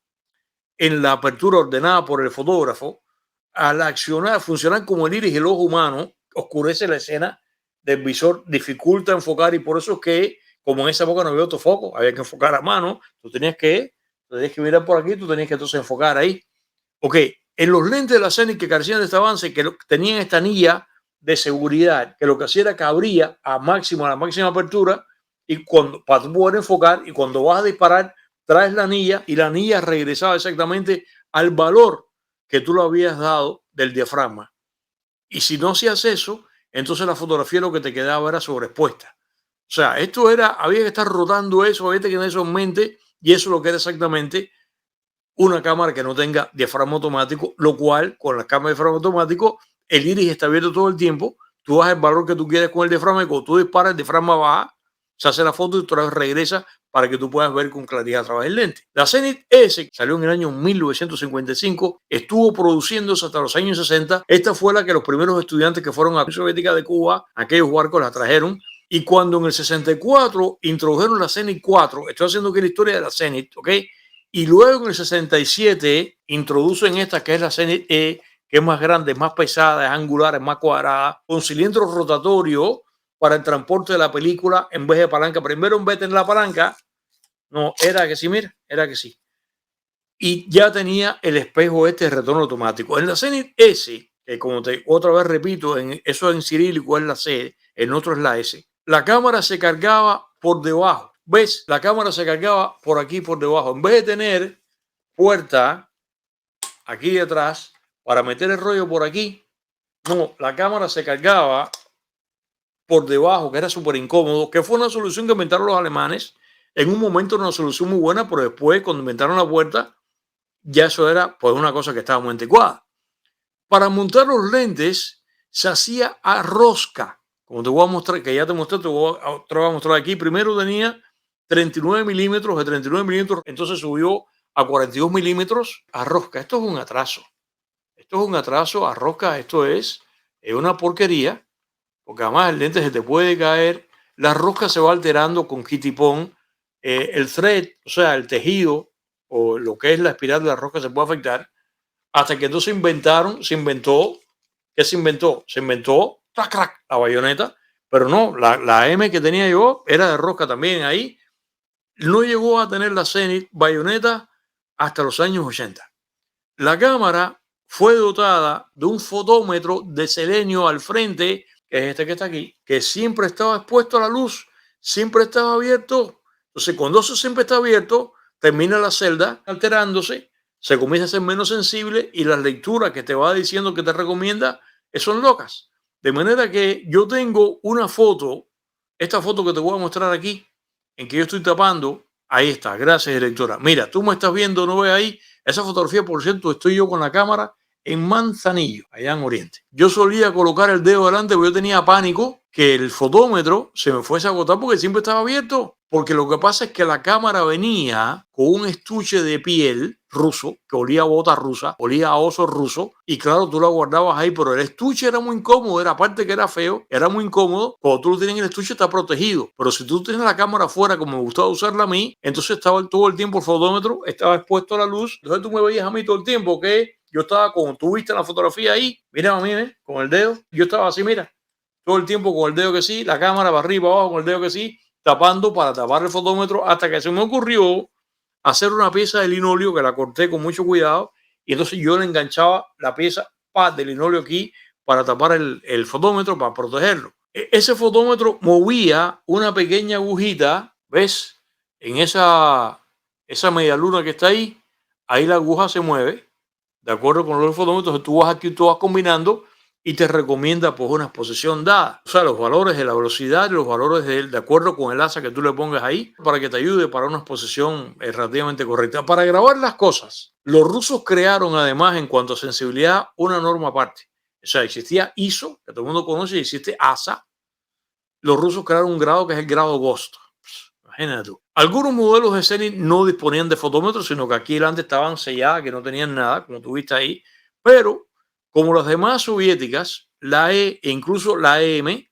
Speaker 1: en la apertura ordenada por el fotógrafo, al accionar, funcionar como el iris y el ojo humano, oscurece la escena del visor, dificulta enfocar, y por eso es que, como en esa época no había autofoco, había que enfocar a mano, tú tenías que mirar por aquí, tú tenías que entonces enfocar ahí. Ok, en los lentes de la Zenith que carecían de este avance, que tenían esta anilla de seguridad, que lo que hacía era que abría a la máxima apertura, y para tú poder enfocar, y cuando vas a disparar, traes la anilla y la anilla regresaba exactamente al valor que tú le habías dado del diafragma. Y si no hacías eso, entonces la fotografía lo que te quedaba era sobreexpuesta. O sea, había que estar rotando eso, había que tener eso en mente, y eso es lo que era exactamente una cámara que no tenga diafragma automático, lo cual con la cámara de diafragma automático el iris está abierto todo el tiempo, tú das el valor que tú quieres con el diafragma y cuando tú disparas el diafragma baja, se hace la foto y otra vez regresa para que tú puedas ver con claridad a través del lente. La Zenith S, que salió en el año 1955, estuvo produciéndose hasta los años 60. Esta fue la que los primeros estudiantes que fueron a la Unión Soviética de Cuba, aquellos barcos la trajeron, y cuando en el 64 introdujeron la Zenith 4, estoy haciendo aquí la historia de la Zenith, ¿ok? Y luego en el 67 introducen esta que es la Zenith E, que es más grande, más pesada, es angular, es más cuadrada, con cilindro rotatorio para el transporte de la película en vez de palanca. Primero en vez de tener la palanca, no, era que sí, mira, era que sí. Y ya tenía el espejo de retorno automático. En la Zenith S, que como otra vez repito, eso en cirílico es la C, en otro es la S, la cámara se cargaba por debajo. ¿Ves? La cámara se cargaba por aquí, por debajo. En vez de tener puerta aquí detrás para meter el rollo por aquí, no, la cámara se cargaba por debajo, que era súper incómodo, que fue una solución que inventaron los alemanes. En un momento era una solución muy buena, pero después, cuando inventaron la puerta, ya eso era pues una cosa que estaba muy anticuada. Para montar los lentes se hacía a rosca, como te voy a mostrar, que ya te mostré, te voy a mostrar aquí. Primero tenía 39 milímetros, de 39 milímetros, entonces subió a 42 milímetros a rosca. Esto es un atraso. Esto es un atraso a rosca, esto es una porquería, porque además el lente se te puede caer, la rosca se va alterando con kitipón, el thread, o sea, el tejido o lo que es la espiral de la rosca se puede afectar, hasta que entonces ¿qué se inventó? Se inventó crack, crack, la bayoneta, pero no, la M que tenía yo era de rosca también ahí. No llegó a tener la Zenith bayoneta hasta los años 80. La cámara fue dotada de un fotómetro de selenio al frente, que es este que está aquí, que siempre estaba expuesto a la luz, siempre estaba abierto. Entonces, cuando eso siempre está abierto, termina la celda alterándose, se comienza a ser menos sensible y las lecturas que te va diciendo que te recomienda son locas. De manera que yo tengo una foto, esta foto que te voy a mostrar aquí, en que yo estoy tapando. Ahí está, gracias directora. Mira, tú me estás viendo, ¿no ves ahí? Esa fotografía, por cierto, estoy yo con la cámara en Manzanillo, allá en Oriente. Yo solía colocar el dedo delante porque yo tenía pánico que el fotómetro se me fuese a agotar porque siempre estaba abierto. Porque lo que pasa es que la cámara venía con un estuche de piel ruso, que olía a bota rusa, olía a oso ruso, y claro, tú la guardabas ahí, pero el estuche era muy incómodo, era aparte que era feo, era muy incómodo. Cuando tú lo tienes en el estuche está protegido, pero si tú tienes la cámara afuera, como me gustaba usarla a mí, entonces estaba todo el tiempo el fotómetro, estaba expuesto a la luz, entonces tú me veías a mí todo el tiempo que yo estaba, como tú viste en la fotografía ahí, mira a mí, con el dedo, yo estaba así, mira, todo el tiempo con el dedo que sí, la cámara para arriba, abajo, con el dedo que sí, tapando para tapar el fotómetro, hasta que se me ocurrió hacer una pieza de linóleo que la corté con mucho cuidado, y entonces yo le enganchaba la pieza de linóleo aquí para tapar el fotómetro, para protegerlo. Ese fotómetro movía una pequeña agujita, ¿ves? En esa media luna que está ahí la aguja se mueve, de acuerdo con los fotómetros, tú vas aquí, tú vas combinando y te recomienda pues una exposición dada. O sea, los valores de la velocidad y los valores de acuerdo con el asa que tú le pongas ahí para que te ayude para una exposición relativamente correcta. Para grabar las cosas, los rusos crearon además en cuanto a sensibilidad una norma aparte. O sea, existía ISO, que todo el mundo conoce, y existe ASA. Los rusos crearon un grado que es el grado Ghost. Imagínate tú. Algunos modelos de Zenit no disponían de fotómetros, sino que aquí delante estaban selladas, que no tenían nada, como tú viste ahí. Pero, como las demás soviéticas, la E e incluso la EM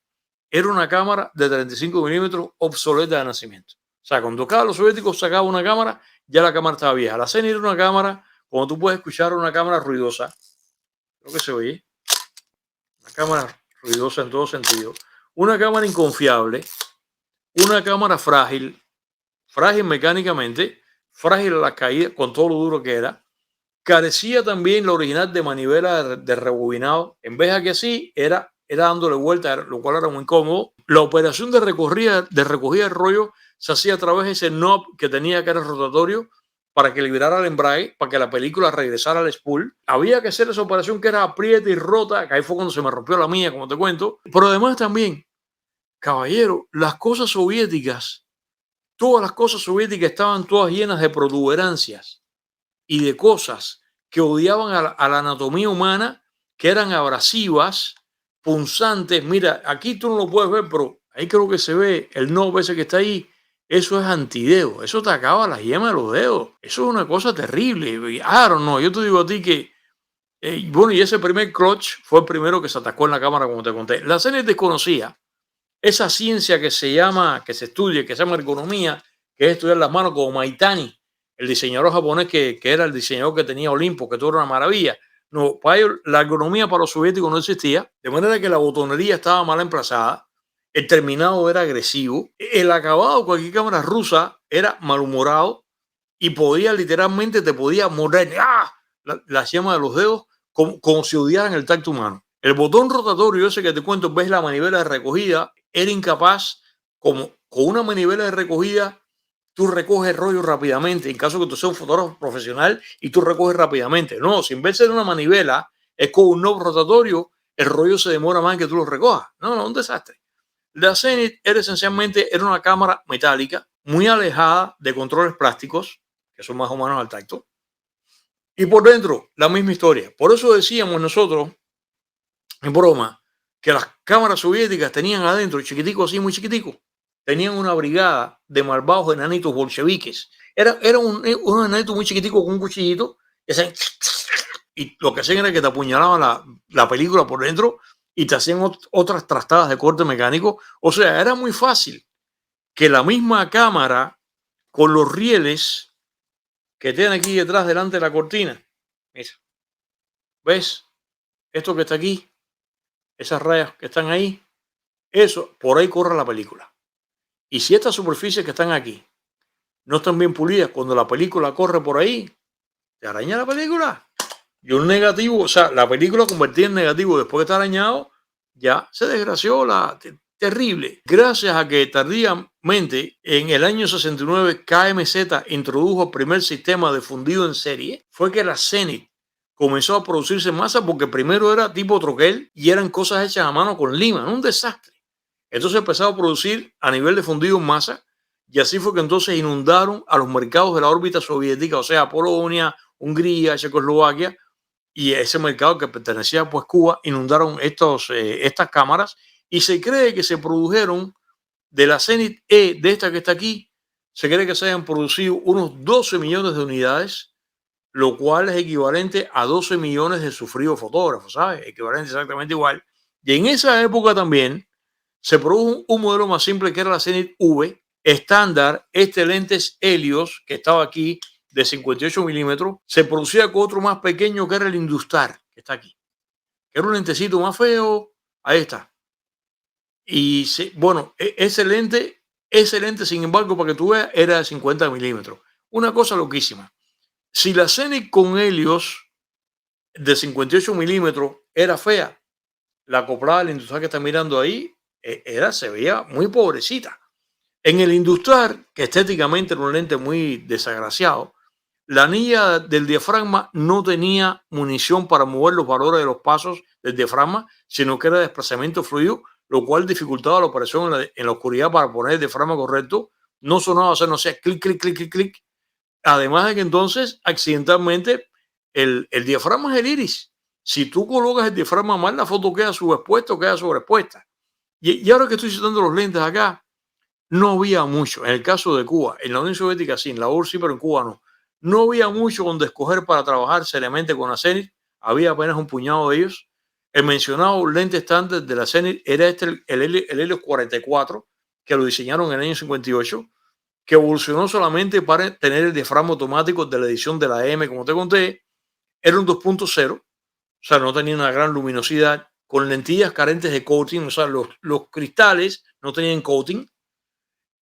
Speaker 1: era una cámara de 35 milímetros obsoleta de nacimiento. O sea, cuando cada los soviéticos sacaban una cámara, ya la cámara estaba vieja. La Zenit era una cámara, como tú puedes escuchar, una cámara ruidosa. Creo que se oye. Una cámara ruidosa en todo sentido. Una cámara inconfiable. Una cámara frágil, frágil mecánicamente, frágil a la caída con todo lo duro que era. Carecía también la original de manivela de rebobinado. En vez de que así, era dándole vuelta, lo cual era muy cómodo. La operación de recogida del rollo se hacía a través de ese knob que tenía que era rotatorio para que liberara el embrague, para que la película regresara al spool. Había que hacer esa operación que era aprieta y rota, que ahí fue cuando se me rompió la mía, como te cuento. Pero además también, caballero, las cosas soviéticas, todas las cosas soviéticas estaban todas llenas de protuberancias y de cosas que odiaban a la anatomía humana, que eran abrasivas, punzantes. Mira, aquí tú no lo puedes ver, pero ahí creo que se ve el knob ese que está ahí. Eso es antidedo. Eso te acaba las yemas de los dedos. Eso es una cosa terrible. I don't know. Yo te digo a ti que, bueno, y ese primer clutch fue el primero que se atacó en la cámara, como te conté. La serie desconocía esa ciencia que se llama, que se estudia, que se llama ergonomía, que es estudiar las manos, como Maitani, el diseñador japonés que era el diseñador que tenía Olimpo, que todo era una maravilla. No, para ellos la ergonomía para los soviéticos no existía, de manera que la botonería estaba mal emplazada, el terminado era agresivo, el acabado de cualquier cámara rusa era malhumorado y podía literalmente, te podía morder la yema de los dedos como si odiaran el tacto humano. El botón rotatorio ese que te cuento, ves la manivela de recogida, era incapaz, como con una manivela de recogida, tú recoges el rollo rápidamente, en caso que tú seas un fotógrafo profesional y tú recoges rápidamente. No, si en vez de ser una manivela, es con un knob rotatorio, el rollo se demora más en que tú lo recojas. No, no, un desastre. La Zenit era una cámara metálica, muy alejada de controles plásticos, que son más o menos al tacto. Y por dentro, la misma historia. Por eso decíamos nosotros, en broma, que las cámaras soviéticas tenían adentro, chiquitico así, muy chiquitico, tenían una brigada de malvados enanitos bolcheviques. Era un enanito muy chiquitico con un cuchillito, y lo que hacían era que te apuñalaban la película por dentro y te hacían otras trastadas de corte mecánico. O sea, era muy fácil que la misma cámara, con los rieles que tiene aquí detrás, delante de la cortina, mira, ¿ves? Esto que está aquí, esas rayas que están ahí, eso, por ahí corre la película. Y si estas superficies que están aquí no están bien pulidas, cuando la película corre por ahí, te araña la película. Y un negativo, o sea, la película convertida en negativo después de estar arañado, ya se desgració terrible. Gracias a que tardíamente, en el año 69, KMZ introdujo el primer sistema de fundido en serie, fue que la Zenit comenzó a producirse en masa, porque primero era tipo troquel y eran cosas hechas a mano con lima, un desastre. Entonces empezó a producir a nivel de fundido en masa, y así fue que entonces inundaron a los mercados de la órbita soviética, o sea, Polonia, Hungría, Checoslovaquia, y ese mercado que pertenecía pues Cuba, inundaron estas cámaras, y se cree que se produjeron de la Zenit E, de esta que está aquí, se cree que se hayan producido unos 12 millones de unidades, lo cual es equivalente a 12 millones de sufridos fotógrafos, ¿sabes? Equivalente exactamente igual. Y en esa época también se produjo un modelo más simple que era la Zenit V, estándar, este lentes Helios, que estaba aquí, de 58 milímetros, se producía con otro más pequeño que era el Industar, que está aquí, que era un lentecito más feo, ahí está. Y bueno, ese lente, sin embargo, para que tú veas, era de 50 milímetros. Una cosa loquísima. Si la Zenit con Helios de 58 milímetros era fea, la acoplada del Industar que está mirando ahí, se veía muy pobrecita. En el Industar, que estéticamente era un lente muy desagraciado, la anilla del diafragma no tenía munición para mover los valores de los pasos del diafragma, sino que era desplazamiento fluido, lo cual dificultaba la operación en la oscuridad para poner el diafragma correcto. No sonaba, o sea, no hacía clic, clic, clic, clic, clic. Además de que entonces, accidentalmente, el diafragma es el iris. Si tú colocas el diafragma mal, la foto queda subexpuesta o queda sobreexpuesta. Y ahora que estoy citando los lentes acá, no había mucho. En el caso de Cuba, en la Unión Soviética sí, en la URSS sí, pero en Cuba no. No había mucho donde escoger para trabajar seriamente con la Zenit. Había apenas un puñado de ellos. El mencionado lente estándar de la Zenit era este, el Helios 44, que lo diseñaron en el año 58, que evolucionó solamente para tener el diafragma automático de la edición de la M, como te conté. Era un 2.0, o sea, no tenía una gran luminosidad, con lentillas carentes de coating, o sea, los cristales no tenían coating.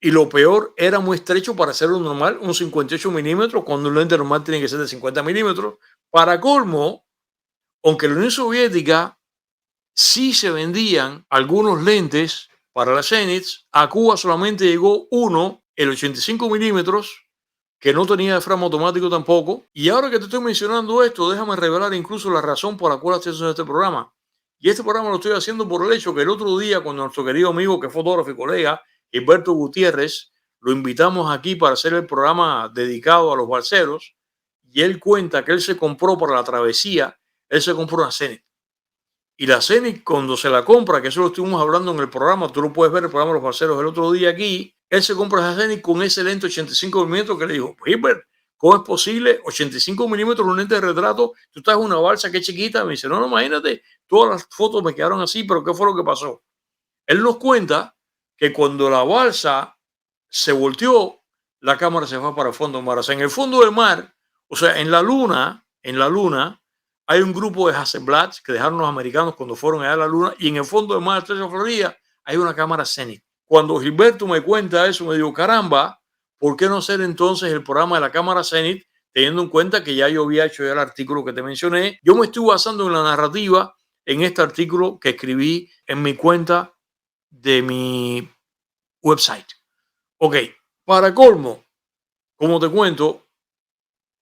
Speaker 1: Y lo peor, era muy estrecho para hacerlo normal, un 58 milímetros, cuando un lente normal tiene que ser de 50 milímetros. Para colmo, aunque en la Unión Soviética sí se vendían algunos lentes para la Zenit, a Cuba solamente llegó uno, el 85 milímetros, que no tenía diafragma automático tampoco. Y ahora que te estoy mencionando esto, déjame revelar incluso la razón por la cual estoy haciendo este programa. Y este programa lo estoy haciendo por el hecho que el otro día, cuando nuestro querido amigo, que es fotógrafo y colega, Gilberto Gutiérrez, lo invitamos aquí para hacer el programa dedicado a los balseros, y él cuenta que él se compró para la travesía, él se compró una Zenit. Y la Zenit, cuando se la compra, que eso lo estuvimos hablando en el programa, tú lo puedes ver, el programa de los balseros el otro día aquí, él se compra esa Zenit con ese lente 85 milímetros que le dijo, Gilbert, ¿cómo es posible? 85 milímetros, un lente de retrato, tú estás en una balsa que es chiquita. Me dice, no, no, imagínate, todas las fotos me quedaron así, pero ¿qué fue lo que pasó? Él nos cuenta que cuando la balsa se volteó, la cámara se fue para el fondo del mar. O sea, en el fondo del mar, o sea, en la luna, hay un grupo de Hasselblad que dejaron los americanos cuando fueron allá a la luna, y en el fondo del mar de Florida hay una cámara Zenit. Cuando Gilberto me cuenta eso, me digo, caramba, ¿por qué no hacer entonces el programa de la cámara Zenit, teniendo en cuenta que ya yo había hecho ya el artículo que te mencioné? Yo me estoy basando en la narrativa en este artículo que escribí en mi cuenta de mi website. Ok, para colmo, como te cuento,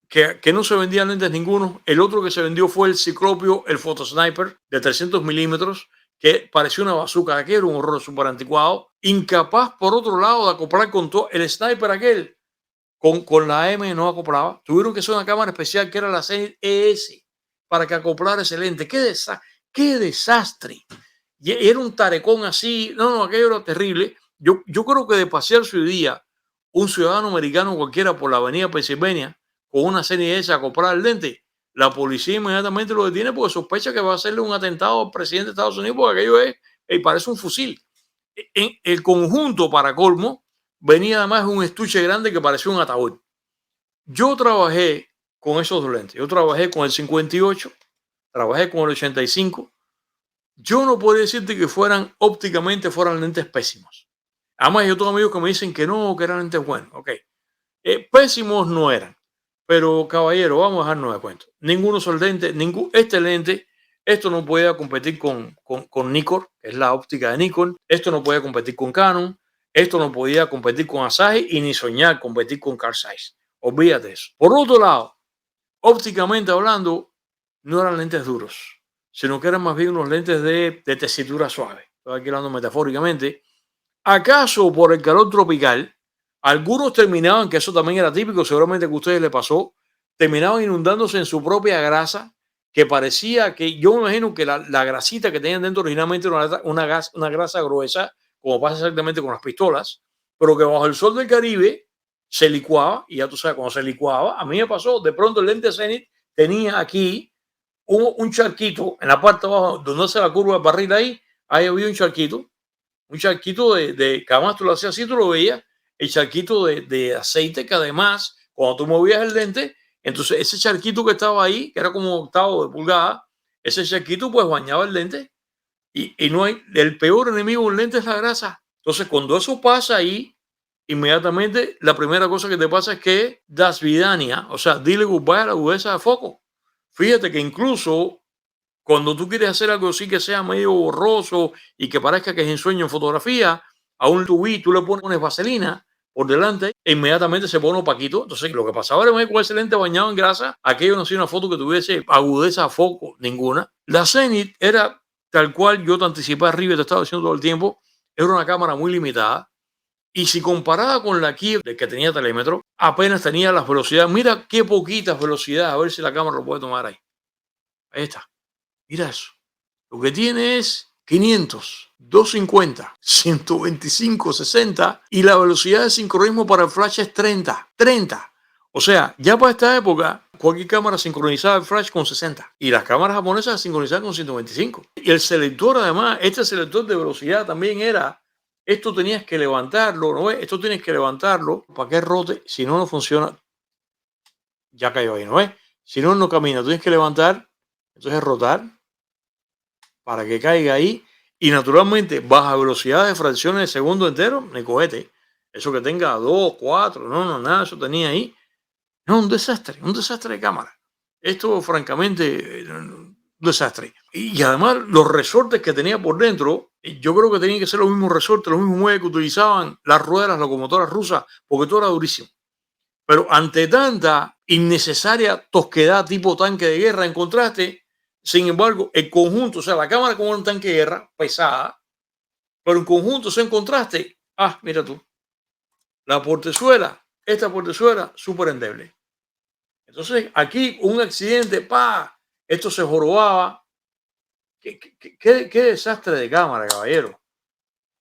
Speaker 1: que no se vendían lentes ninguno. El otro que se vendió fue el Ciclopio, el Photosniper de 300 milímetros, que parecía una bazooka, que era un horror súper anticuado. Incapaz, por otro lado, de acoplar con todo el sniper aquel, con la M no acoplaba. Tuvieron que hacer una cámara especial que era la Zenit ES para que acoplara ese lente. ¡Qué desastre! Y era un tarecón así. No, aquello era terrible. Yo creo que de pasearse hoy día un ciudadano americano cualquiera por la avenida Pennsylvania con una serie esa a comprar el lente, la policía inmediatamente lo detiene porque sospecha que va a hacerle un atentado al presidente de Estados Unidos, porque aquello parece un fusil. En el conjunto, para colmo, venía además un estuche grande que parecía un ataúd. Yo trabajé con esos dos lentes. Yo trabajé con el 58, trabajé con el 85. Yo no podría decirte que ópticamente fueran lentes pésimos. Además, yo tengo amigos que me dicen que no, que eran lentes buenos. Ok. Pésimos no eran. Pero, caballero, vamos a dejarnos de cuento. Ninguno son lentes, este lente, esto no podía competir con Nikon, que es la óptica de Nikon. Esto no podía competir con Canon. Esto no podía competir con Asahi y ni soñar competir con Carl Zeiss. Olvídate eso. Por otro lado, ópticamente hablando, no eran lentes duros, sino que eran más bien unos lentes de tesitura suave. Estoy aquí hablando metafóricamente. ¿Acaso por el calor tropical, algunos terminaban, que eso también era típico, seguramente que a ustedes les pasó, terminaban inundándose en su propia grasa, que parecía que, yo me imagino que la grasita que tenían dentro originalmente era una grasa gruesa, como pasa exactamente con las pistolas, pero que bajo el sol del Caribe se licuaba, y ya tú sabes, cuando se licuaba, a mí me pasó, de pronto el lente Zenit tenía aquí un charquito en la parte de abajo, donde hace la curva del barril ahí había un charquito que además tú lo hacías así, tú lo veías, el charquito de aceite, que además, cuando tú movías el lente, entonces ese charquito que estaba ahí, que era como octavo de pulgada, ese charquito pues bañaba el lente, y no hay, el peor enemigo de un lente es la grasa. Entonces cuando eso pasa ahí, inmediatamente la primera cosa que te pasa es que das vidania, o sea, dile goodbye a la agudeza de foco. Fíjate que incluso cuando tú quieres hacer algo así que sea medio borroso y que parezca que es ensueño en fotografía, a un tubí tú le pones vaselina por delante e inmediatamente se pone opaquito. Entonces, lo que pasaba era que con ese lente bañado en grasa, aquello no hacía una foto que tuviese agudeza a foco ninguna. La Zenith era tal cual yo te anticipé arriba y te estaba diciendo todo el tiempo, era una cámara muy limitada. Y si comparada con la Kiev, de que tenía telémetro, apenas tenía las velocidades. Mira qué poquitas velocidades, a ver si la cámara lo puede tomar ahí. Ahí está. Mira eso. Lo que tiene es 500, 250, 125, 60 y la velocidad de sincronismo para el flash es 30. 30. O sea, ya para esta época, cualquier cámara sincronizaba el flash con 60 y las cámaras japonesas sincronizaban con 125. Y el selector, además, este selector de velocidad también era, esto tenías que levantarlo, ¿no ves? Esto tienes que levantarlo para que rote, si no, no funciona. Ya cayó ahí, ¿no ves? Si no, no camina, tienes que levantar, entonces rotar para que caiga ahí y naturalmente baja velocidad de fracciones de segundo entero, ni cohete. Eso que tenga 2, 4, no, nada, eso tenía ahí. No, un desastre de cámara. Esto, francamente, un desastre. Y además, los resortes que tenía por dentro, yo creo que tenían que ser los mismos resortes, los mismos muebles que utilizaban las ruedas, las locomotoras rusas, porque todo era durísimo. Pero ante tanta innecesaria tosquedad tipo tanque de guerra, en contraste, sin embargo, el conjunto, o sea, la cámara como un tanque de guerra, pesada, pero en conjunto, en contraste, mira tú, la portezuela, esta portezuela, súper endeble. Entonces, aquí un accidente, esto se jorobaba. Qué desastre de cámara, caballero.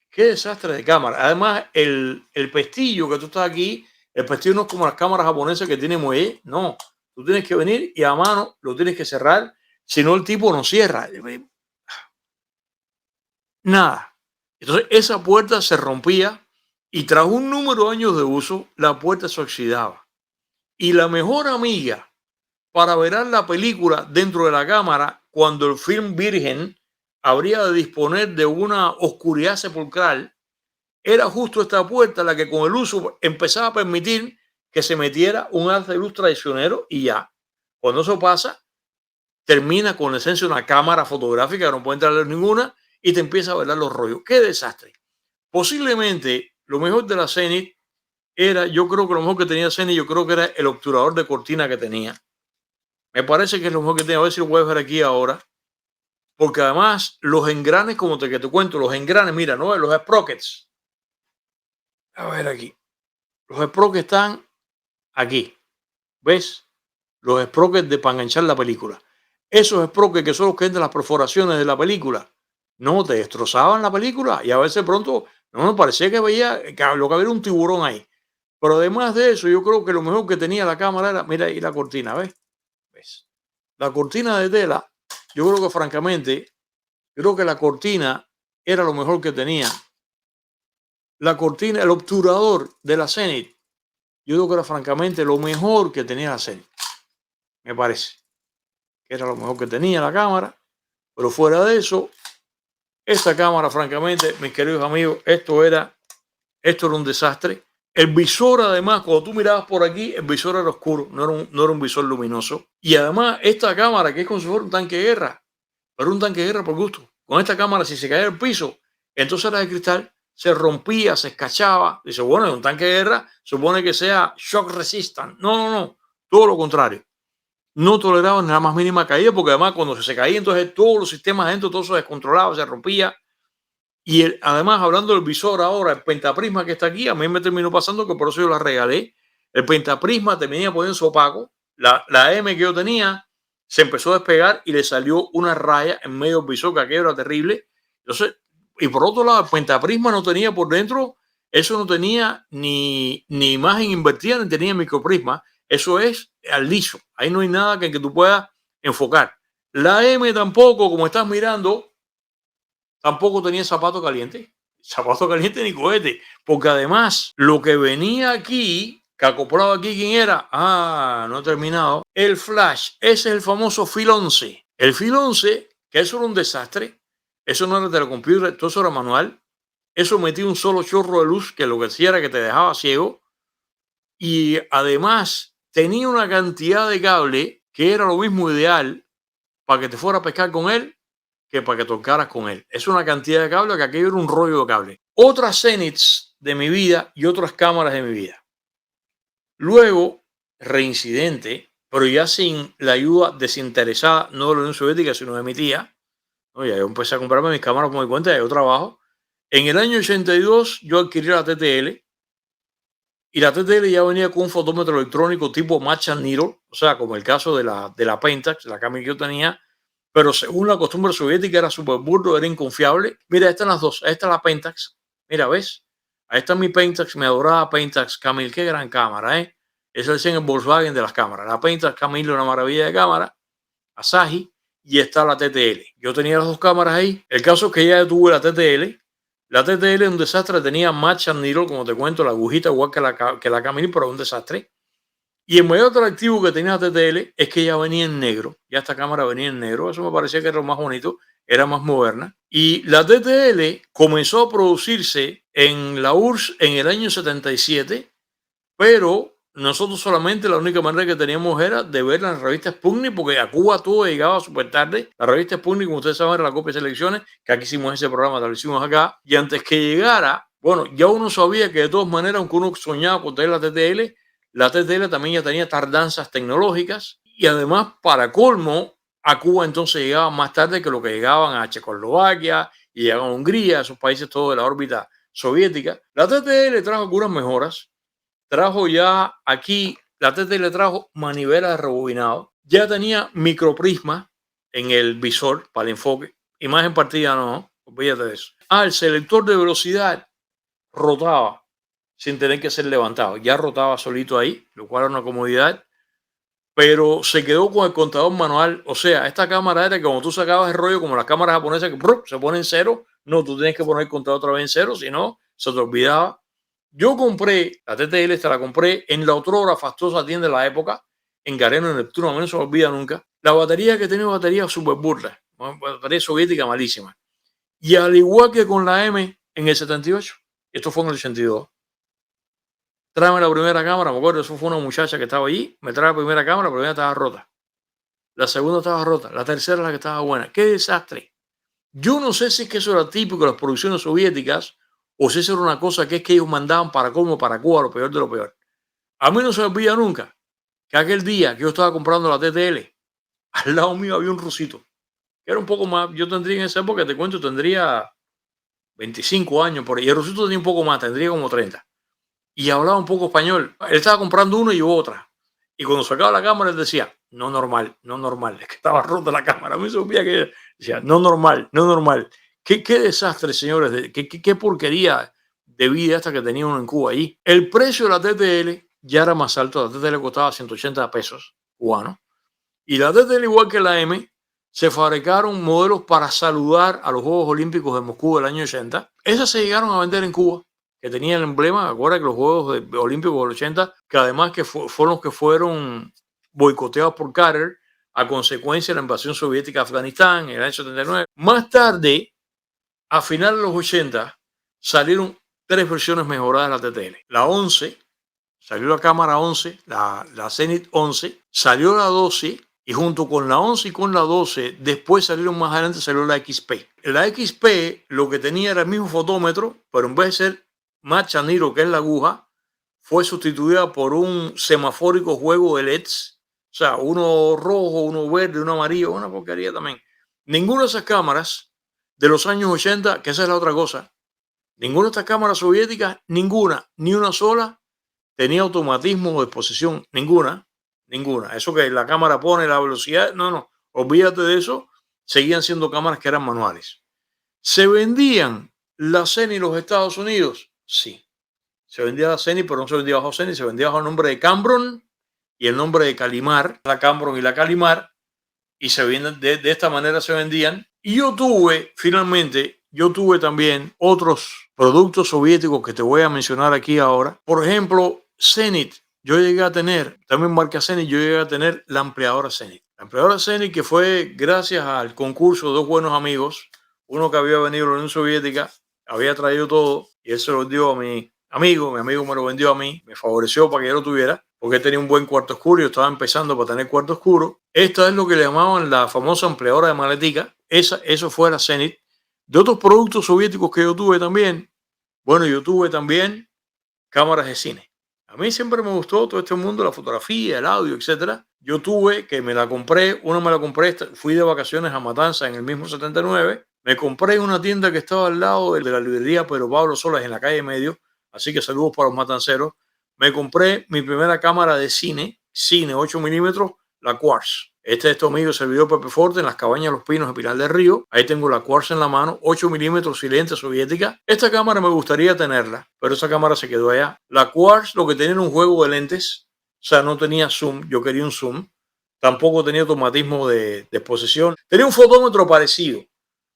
Speaker 1: Qué desastre de cámara. Además, el pestillo que tú estás aquí, el pestillo no es como las cámaras japonesas que tienen muelle, no. Tú tienes que venir y a mano lo tienes que cerrar, si no el tipo no cierra. Nada. Entonces, esa puerta se rompía y tras un número de años de uso, la puerta se oxidaba. Y la mejor amiga para ver la película dentro de la cámara, cuando el film virgen habría de disponer de una oscuridad sepulcral, era justo esta puerta la que con el uso empezaba a permitir que se metiera un haz de luz traicionero y ya. Cuando eso pasa, termina con la esencia de una cámara fotográfica que no puede entrar ninguna y te empieza a ver los rollos. ¡Qué desastre! Posiblemente lo mejor de la Zenith era, yo creo que lo mejor que tenía Zenith, yo creo que era el obturador de cortina que tenía. Me parece que es lo mejor que tenía. A ver si lo puedes ver aquí ahora. Porque además los engranes, como que te cuento, los engranes, mira, ¿no? Los sprockets. A ver aquí. Los sprockets están aquí. ¿Ves? Los sprockets para enganchar la película. Esos sprockets que son los que entran las perforaciones de la película, no te destrozaban la película y a veces pronto no me parecía que veía lo que había un tiburón ahí. Pero además de eso, yo creo que lo mejor que tenía la cámara era, mira ahí la cortina, ¿ves? ¿Ves? La cortina de tela, yo creo que francamente, creo que la cortina era lo mejor que tenía. La cortina, el obturador de la Zenith, yo creo que era francamente lo mejor que tenía la Zenith. Me parece que era lo mejor que tenía la cámara. Pero fuera de eso, esta cámara, francamente, mis queridos amigos, esto era un desastre. El visor, además, cuando tú mirabas por aquí, el visor era oscuro, no era un visor luminoso. Y además, esta cámara, que es como si fuera un tanque de guerra, pero un tanque de guerra por gusto. Con esta cámara, si se caía el piso, entonces era de cristal, se rompía, se escachaba. Dice, bueno, es un tanque de guerra, supone que sea shock resistant. No, todo lo contrario. No toleraban la más mínima caída, porque además cuando se caía, entonces todos los sistemas adentro, todo se descontrolaba, se rompía. Y además, hablando del visor ahora, el pentaprisma que está aquí, a mí me terminó pasando que por eso yo la regalé. El pentaprisma terminaba poniendo opaco. La M que yo tenía se empezó a despegar y le salió una raya en medio del visor, que aquello era terrible. Entonces, y por otro lado, el pentaprisma no tenía por dentro, eso no tenía ni imagen invertida, ni tenía microprisma. Eso es al liso. Ahí no hay nada que tú puedas enfocar. La M tampoco, como estás mirando, tampoco tenía zapato caliente. Zapato caliente ni cohete. Porque además, lo que venía aquí, que acoplado aquí, ¿quién era? No he terminado. El flash. Ese es el famoso fil 11. El fil 11, que eso era un desastre. Eso no era telecomputer, todo eso era manual. Eso metía un solo chorro de luz que lo que hacía era que te dejaba ciego. Y además tenía una cantidad de cable que era lo mismo ideal para que te fuera a pescar con él que para que tocaras con él. Es una cantidad de cable que aquello era un rollo de cable. Otras Zeniths de mi vida y otras cámaras de mi vida. Luego, reincidente, pero ya sin la ayuda desinteresada, no de la Unión Soviética, sino de mi tía. Oye, yo empecé a comprarme mis cámaras por mi cuenta, yo trabajo. En el año 82 yo adquirí la TTL y la TTL ya venía con un fotómetro electrónico tipo match and needle, o sea, como el caso de la Pentax, la cámara que yo tenía, pero según la costumbre soviética era súper burdo, era inconfiable. Mira, estas son las dos, esta es la Pentax, mira, ¿ves? Ahí está mi Pentax, mi adorada Pentax Camil, qué gran cámara, ¿eh? Eso es el Volkswagen de las cámaras. La Pentax Camil es una maravilla de cámara, Asahi, y está la TTL. Yo tenía las dos cámaras ahí. El caso es que ya tuve la TTL. La TTL es un desastre, tenía match and needle, como te cuento, la agujita igual que la Camil, pero un desastre. Y el mayor atractivo que tenía la TTL es que ya venía en negro. Ya esta cámara venía en negro. Eso me parecía que era lo más bonito, era más moderna. Y la TTL comenzó a producirse en la URSS en el año 77, pero nosotros solamente la única manera que teníamos era de ver las revistas Sputnik, porque a Cuba todo llegaba súper tarde. La revista Sputnik, como ustedes saben, era la copia de selecciones, que aquí hicimos ese programa, lo hicimos acá. Y antes que llegara, bueno, ya uno sabía que de todas maneras, aunque uno soñaba con tener la TTL también ya tenía tardanzas tecnológicas. Y además, para colmo, a Cuba entonces llegaba más tarde que lo que llegaban a Checoslovaquia y llegaban a Hungría, esos países todos de la órbita soviética. La TTL trajo algunas mejoras. Trajo ya aquí, la TT le trajo manivela de rebobinado, ya tenía microprisma en el visor para el enfoque, imagen partida no, olvídate de eso. El selector de velocidad rotaba sin tener que ser levantado, ya rotaba solito ahí, lo cual era una comodidad, pero se quedó con el contador manual. O sea, esta cámara era que cuando tú sacabas el rollo, como las cámaras japonesas que se ponen en cero, no, tú tienes que poner el contador otra vez en cero, si no, se te olvidaba. Yo compré, la TTL esta la compré en la otrora fastuosa tienda de la época, en Gareno, en Neptuno, a mí no se me olvida nunca. La batería que tenía, batería súper burda, batería soviética malísima. Y al igual que con la M en el 78, esto fue en el 82, tráeme la primera cámara, me acuerdo, eso fue una muchacha que estaba allí, me trae la primera cámara, la primera estaba rota. La segunda estaba rota, la tercera la que estaba buena. ¡Qué desastre! Yo no sé si es que eso era típico de las producciones soviéticas o si eso era una cosa que es que ellos mandaban para Cuba, lo peor de lo peor. A mí no se me olvida nunca que aquel día que yo estaba comprando la TTL, al lado mío había un rusito, que era un poco más, yo tendría en esa época, te cuento, tendría 25 años por ahí, y el rusito tenía un poco más, tendría como 30, y hablaba un poco español. Él estaba comprando uno y yo otra. Y cuando sacaba la cámara, él decía, no normal, no normal. Es que estaba rota la cámara. A mí se olvida que decía, no normal, no normal. Qué desastre, señores. Qué porquería de vida esta que tenía uno en Cuba allí. El precio de la TTL ya era más alto. La TTL costaba 180 pesos cubanos. Y la TTL, igual que la M, se fabricaron modelos para saludar a los Juegos Olímpicos de Moscú del año 80. Esas se llegaron a vender en Cuba, que tenía el emblema. Acuérdate que los Juegos Olímpicos del 80, que además que fueron los que fueron boicoteados por Carter a consecuencia de la invasión soviética a Afganistán en el año 79. Más tarde, a finales de los 80, salieron tres versiones mejoradas de la TTL. La 11, salió la cámara 11, la Zenith 11, salió la 12, y junto con la 11 y con la 12, después salieron más adelante, salió la XP. La XP lo que tenía era el mismo fotómetro, pero en vez de ser match and needle, que es la aguja, fue sustituida por un semafórico juego de LEDs. O sea, uno rojo, uno verde, uno amarillo, una porquería también. Ninguna de esas cámaras de los años 80, que esa es la otra cosa, ninguna de estas cámaras soviéticas, ninguna, ni una sola, tenía automatismo de exposición, ninguna. Eso que la cámara pone la velocidad, no, olvídate de eso. Seguían siendo cámaras que eran manuales. ¿Se vendían la Zenith en los Estados Unidos? Sí. Se vendía la Zenith, pero no se vendía bajo Zenith, se vendía bajo el nombre de Cambron y el nombre de Calimar, la Cambron y la Calimar, y se venden de esta manera se vendían. Y yo tuve también otros productos soviéticos que te voy a mencionar aquí ahora. Por ejemplo, Zenith. Yo llegué a tener, también marca Zenith, yo llegué a tener la ampliadora Zenith. La ampliadora Zenith, que fue gracias al concurso de dos buenos amigos, uno que había venido de la Unión Soviética, había traído todo, y él se lo dio a mi amigo me lo vendió a mí, me favoreció para que yo lo tuviera, porque tenía un buen cuarto oscuro, yo estaba empezando para tener cuarto oscuro. Esta es lo que le llamaban la famosa ampliadora de maletica, eso fue la Zenith. De otros productos soviéticos que yo tuve también, Bueno, yo tuve también cámaras de cine. A mí siempre me gustó todo este mundo, la fotografía, el audio, etcétera. Yo tuve que me la compré, una me la compré, fui de vacaciones a Matanza en el mismo 79. Me compré en una tienda que estaba al lado de la librería Pedro Pablo Solas en la calle Medio, así que saludos para los matanceros. Me compré mi primera cámara de cine 8 milímetros, la Quartz. Este es tu amigo servidor Pepe Forte en las Cabañas Los Pinos de Pilar del Río. Ahí tengo la Quartz en la mano, 8 milímetros silente soviética. Esta cámara me gustaría tenerla, pero esa cámara se quedó allá. La Quartz lo que tenía era un juego de lentes, o sea, no tenía zoom, yo quería un zoom. Tampoco tenía automatismo de exposición. Tenía un fotómetro parecido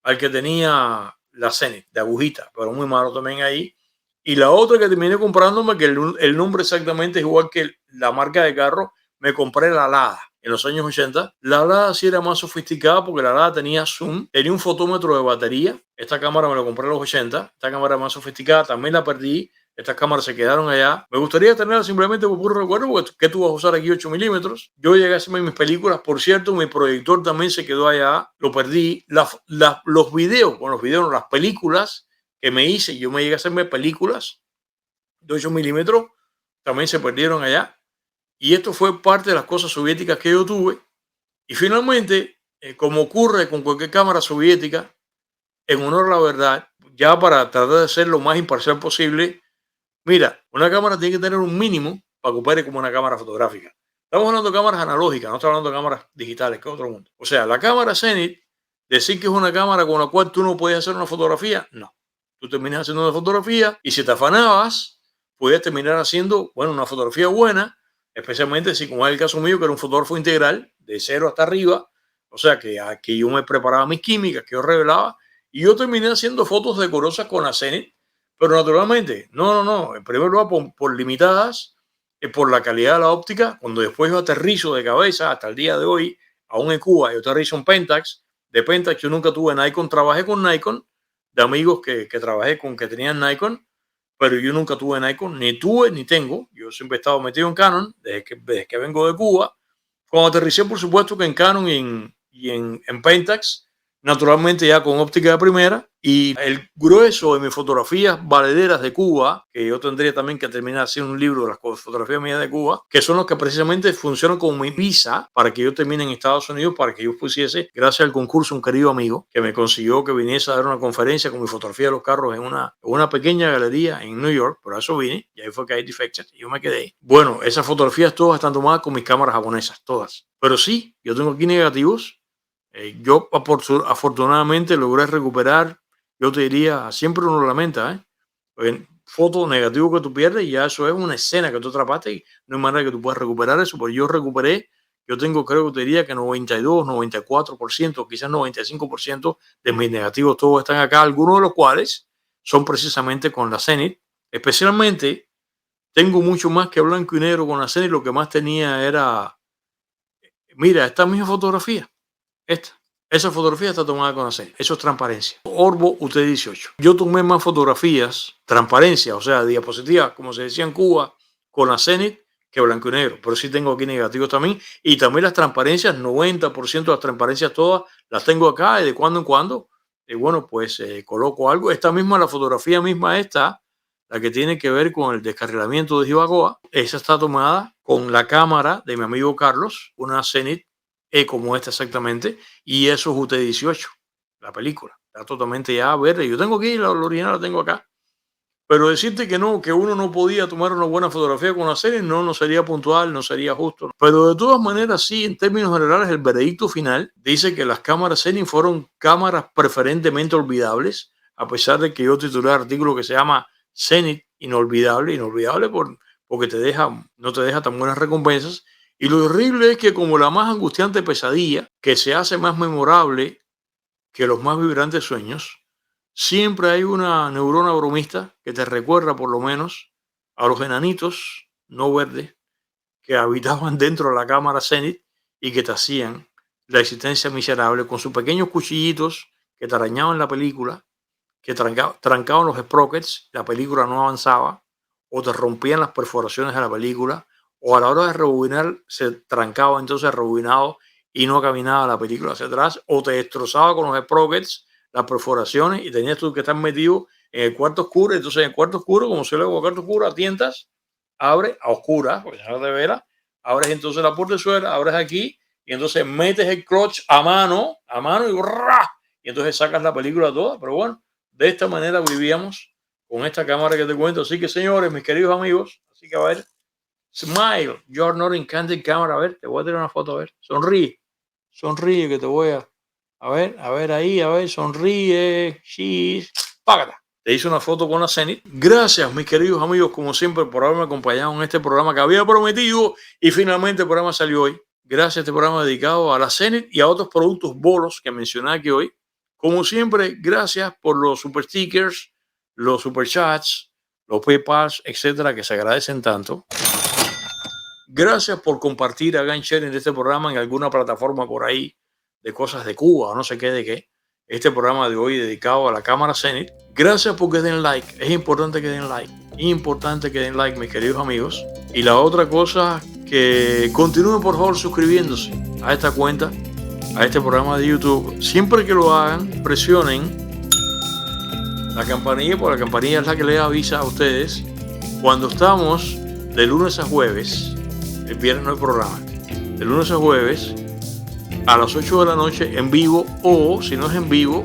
Speaker 1: al que tenía la Zenith, de agujita, pero muy malo también ahí. Y la otra que terminé comprándome, que el nombre exactamente es igual que la marca de carro, me compré la Lada en los años 80. La Lada sí era más sofisticada porque la Lada tenía zoom, tenía un fotómetro de batería. Esta cámara me la compré en los 80. Esta cámara más sofisticada también la perdí. Estas cámaras se quedaron allá. Me gustaría tenerla simplemente por puro recuerdo, porque ¿qué tú vas a usar aquí 8 milímetros? Yo llegué a hacerme mis películas. Por cierto, mi proyector también se quedó allá. Lo perdí. Los videos, bueno, los videos, no, las películas que me hice, yo me llegué a hacerme películas de 8 milímetros, también se perdieron allá. Y esto fue parte de las cosas soviéticas que yo tuve. Y finalmente, como ocurre con cualquier cámara soviética, en honor a la verdad, ya para tratar de ser lo más imparcial posible, mira, una cámara tiene que tener un mínimo para que opere como una cámara fotográfica. Estamos hablando de cámaras analógicas, no estamos hablando de cámaras digitales, que es otro mundo. O sea, la cámara Zenith, decir que es una cámara con la cual tú no puedes hacer una fotografía, no. Tú terminas haciendo una fotografía y si te afanabas, puedes terminar haciendo, bueno, una fotografía buena, especialmente si, como es el caso mío, que era un fotógrafo integral, de cero hasta arriba, o sea, que aquí yo me preparaba mis químicas, que yo revelaba, y yo terminé haciendo fotos decorosas con la Zenith, pero naturalmente, no. En primer lugar, por limitadas, por la calidad de la óptica. Cuando después yo aterrizo de cabeza, hasta el día de hoy, aún en Cuba, yo aterrizo en Pentax. De Pentax yo nunca tuve Nikon, trabajé con Nikon, de amigos que trabajé con que tenían Nikon, pero yo nunca tuve Nikon, ni tuve ni tengo. Yo siempre he estado metido en Canon desde que vengo de Cuba. Cuando aterricé, por supuesto que en Canon y en Pentax, naturalmente ya con óptica de primera, y el grueso de mis fotografías valederas de Cuba, que yo tendría también que terminar haciendo un libro de las fotografías mías de Cuba, que son los que precisamente funcionan como mi visa para que yo termine en Estados Unidos, para que yo pusiese, gracias al concurso, un querido amigo que me consiguió que viniese a dar una conferencia con mi fotografía de los carros en una pequeña galería en New York. Por eso vine, y ahí fue que hay defectos y yo me quedé. Bueno, esas fotografías todas están tomadas con mis cámaras japonesas, todas. Pero sí, yo tengo aquí negativos. Yo afortunadamente logré recuperar, yo te diría, siempre uno lo lamenta, foto negativo que tú pierdes y ya eso es una escena que tú atrapaste y no hay manera que tú puedas recuperar eso, pero yo recuperé, yo tengo, creo que te diría que 92, 94%, quizás 95% de mis negativos todos están acá, algunos de los cuales son precisamente con la Zenith. Especialmente tengo mucho más que blanco y negro con la Zenith. Lo que más tenía era, mira, esta misma fotografía. Esa fotografía está tomada con la Zenith. Eso es transparencia. Orbo UT18. Yo tomé más fotografías, transparencia, o sea, diapositivas, como se decía en Cuba, con la Zenith que blanco y negro. Pero sí tengo aquí negativos también. Y también las transparencias, 90% de las transparencias todas, las tengo acá y de cuando en cuando. Bueno, pues coloco algo. Esta misma, la fotografía misma esta, la que tiene que ver con el descarrilamiento de Jibacoa, esa está tomada con la cámara de mi amigo Carlos, una Zenith como esta exactamente, y eso es UT18, la película. Está totalmente ya verde. Yo tengo aquí, la original la tengo acá. Pero decirte que no, que uno no podía tomar una buena fotografía con la serie, no sería puntual, no sería justo. Pero de todas maneras, sí, en términos generales, el veredicto final dice que las cámaras Zenith fueron cámaras preferentemente olvidables, a pesar de que yo titulé el artículo que se llama Zenith inolvidable, porque no te deja tan buenas recompensas. Y lo horrible es que como la más angustiante pesadilla, que se hace más memorable que los más vibrantes sueños, siempre hay una neurona bromista que te recuerda por lo menos a los enanitos no verdes que habitaban dentro de la cámara Zenith y que te hacían la existencia miserable con sus pequeños cuchillitos que te arañaban la película, que trancaban los sprockets, la película no avanzaba, o te rompían las perforaciones de la película, o a la hora de rebobinar se trancaba entonces el rebobinado y no caminaba la película hacia atrás, o te destrozaba con los sprockets las perforaciones y tenías tú que estar metido en el cuarto oscuro. Entonces en el cuarto oscuro, como se le hago el cuarto oscuro, a tientas, abre a oscuras, porque ya no te verás, abres entonces la portezuela, abres aquí y entonces metes el clutch a mano y entonces sacas la película toda. Pero bueno, de esta manera vivíamos con esta cámara que te cuento. Así que, señores, mis queridos amigos, así que a ver, smile, you're not in candid camera. A ver, te voy a tirar una foto, a ver, sonríe que te voy a ver ahí, a ver, sonríe, cheese, págata. Te hice una foto con la Zenith. Gracias, mis queridos amigos, como siempre, por haberme acompañado en este programa que había prometido y finalmente el programa salió hoy. Gracias a este programa dedicado a la Zenith y a otros productos bolos que mencioné aquí hoy. Como siempre, gracias por los super stickers, los super chats, los PayPals, etcétera, que se agradecen tanto. Gracias por compartir, hagan sharing de este programa en alguna plataforma por ahí de cosas de Cuba o no sé qué de qué. Este programa de hoy dedicado a la cámara Zenith. Gracias porque den like. Es importante que den like. Importante que den like, mis queridos amigos. Y la otra cosa, que continúen por favor suscribiéndose a esta cuenta, a este programa de YouTube. Siempre que lo hagan, presionen la campanilla, porque la campanilla es la que les avisa a ustedes cuando estamos de lunes a jueves. El viernes no hay programa. De lunes a jueves a las 8 de la noche en vivo, o si no es en vivo,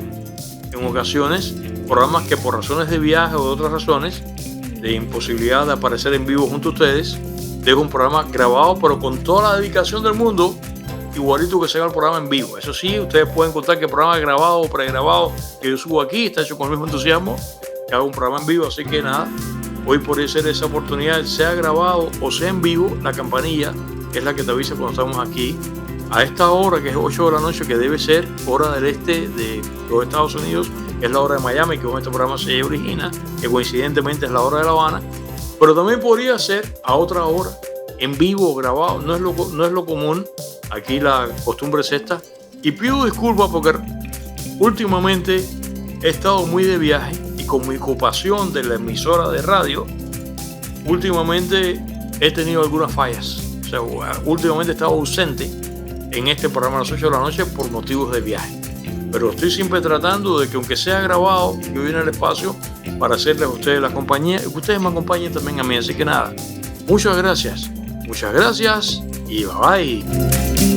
Speaker 1: en ocasiones programas que por razones de viaje o de otras razones de imposibilidad de aparecer en vivo junto a ustedes, dejo un programa grabado pero con toda la dedicación del mundo, igualito que sea el programa en vivo. Eso sí, ustedes pueden contar que el programa grabado o pregrabado que yo subo aquí está hecho con el mismo entusiasmo que hago un programa en vivo. Así que nada, hoy por ser esa oportunidad, sea grabado o sea en vivo, la campanilla es la que te avisa cuando estamos aquí a esta hora, que es 8 de la noche, que debe ser hora del este de los Estados Unidos, que es la hora de Miami, que con este programa se origina, que coincidentemente es la hora de La Habana, pero también podría ser a otra hora, en vivo o grabado. No es lo común, aquí la costumbre es esta, y pido disculpas porque últimamente he estado muy de viaje y con mi ocupación de la emisora de radio, últimamente he tenido algunas fallas. O sea, últimamente he estado ausente en este programa a las 8 de la noche por motivos de viaje. Pero estoy siempre tratando de que, aunque sea grabado, yo viene al espacio para hacerles a ustedes la compañía y que ustedes me acompañen también a mí. Así que nada, muchas gracias y bye bye.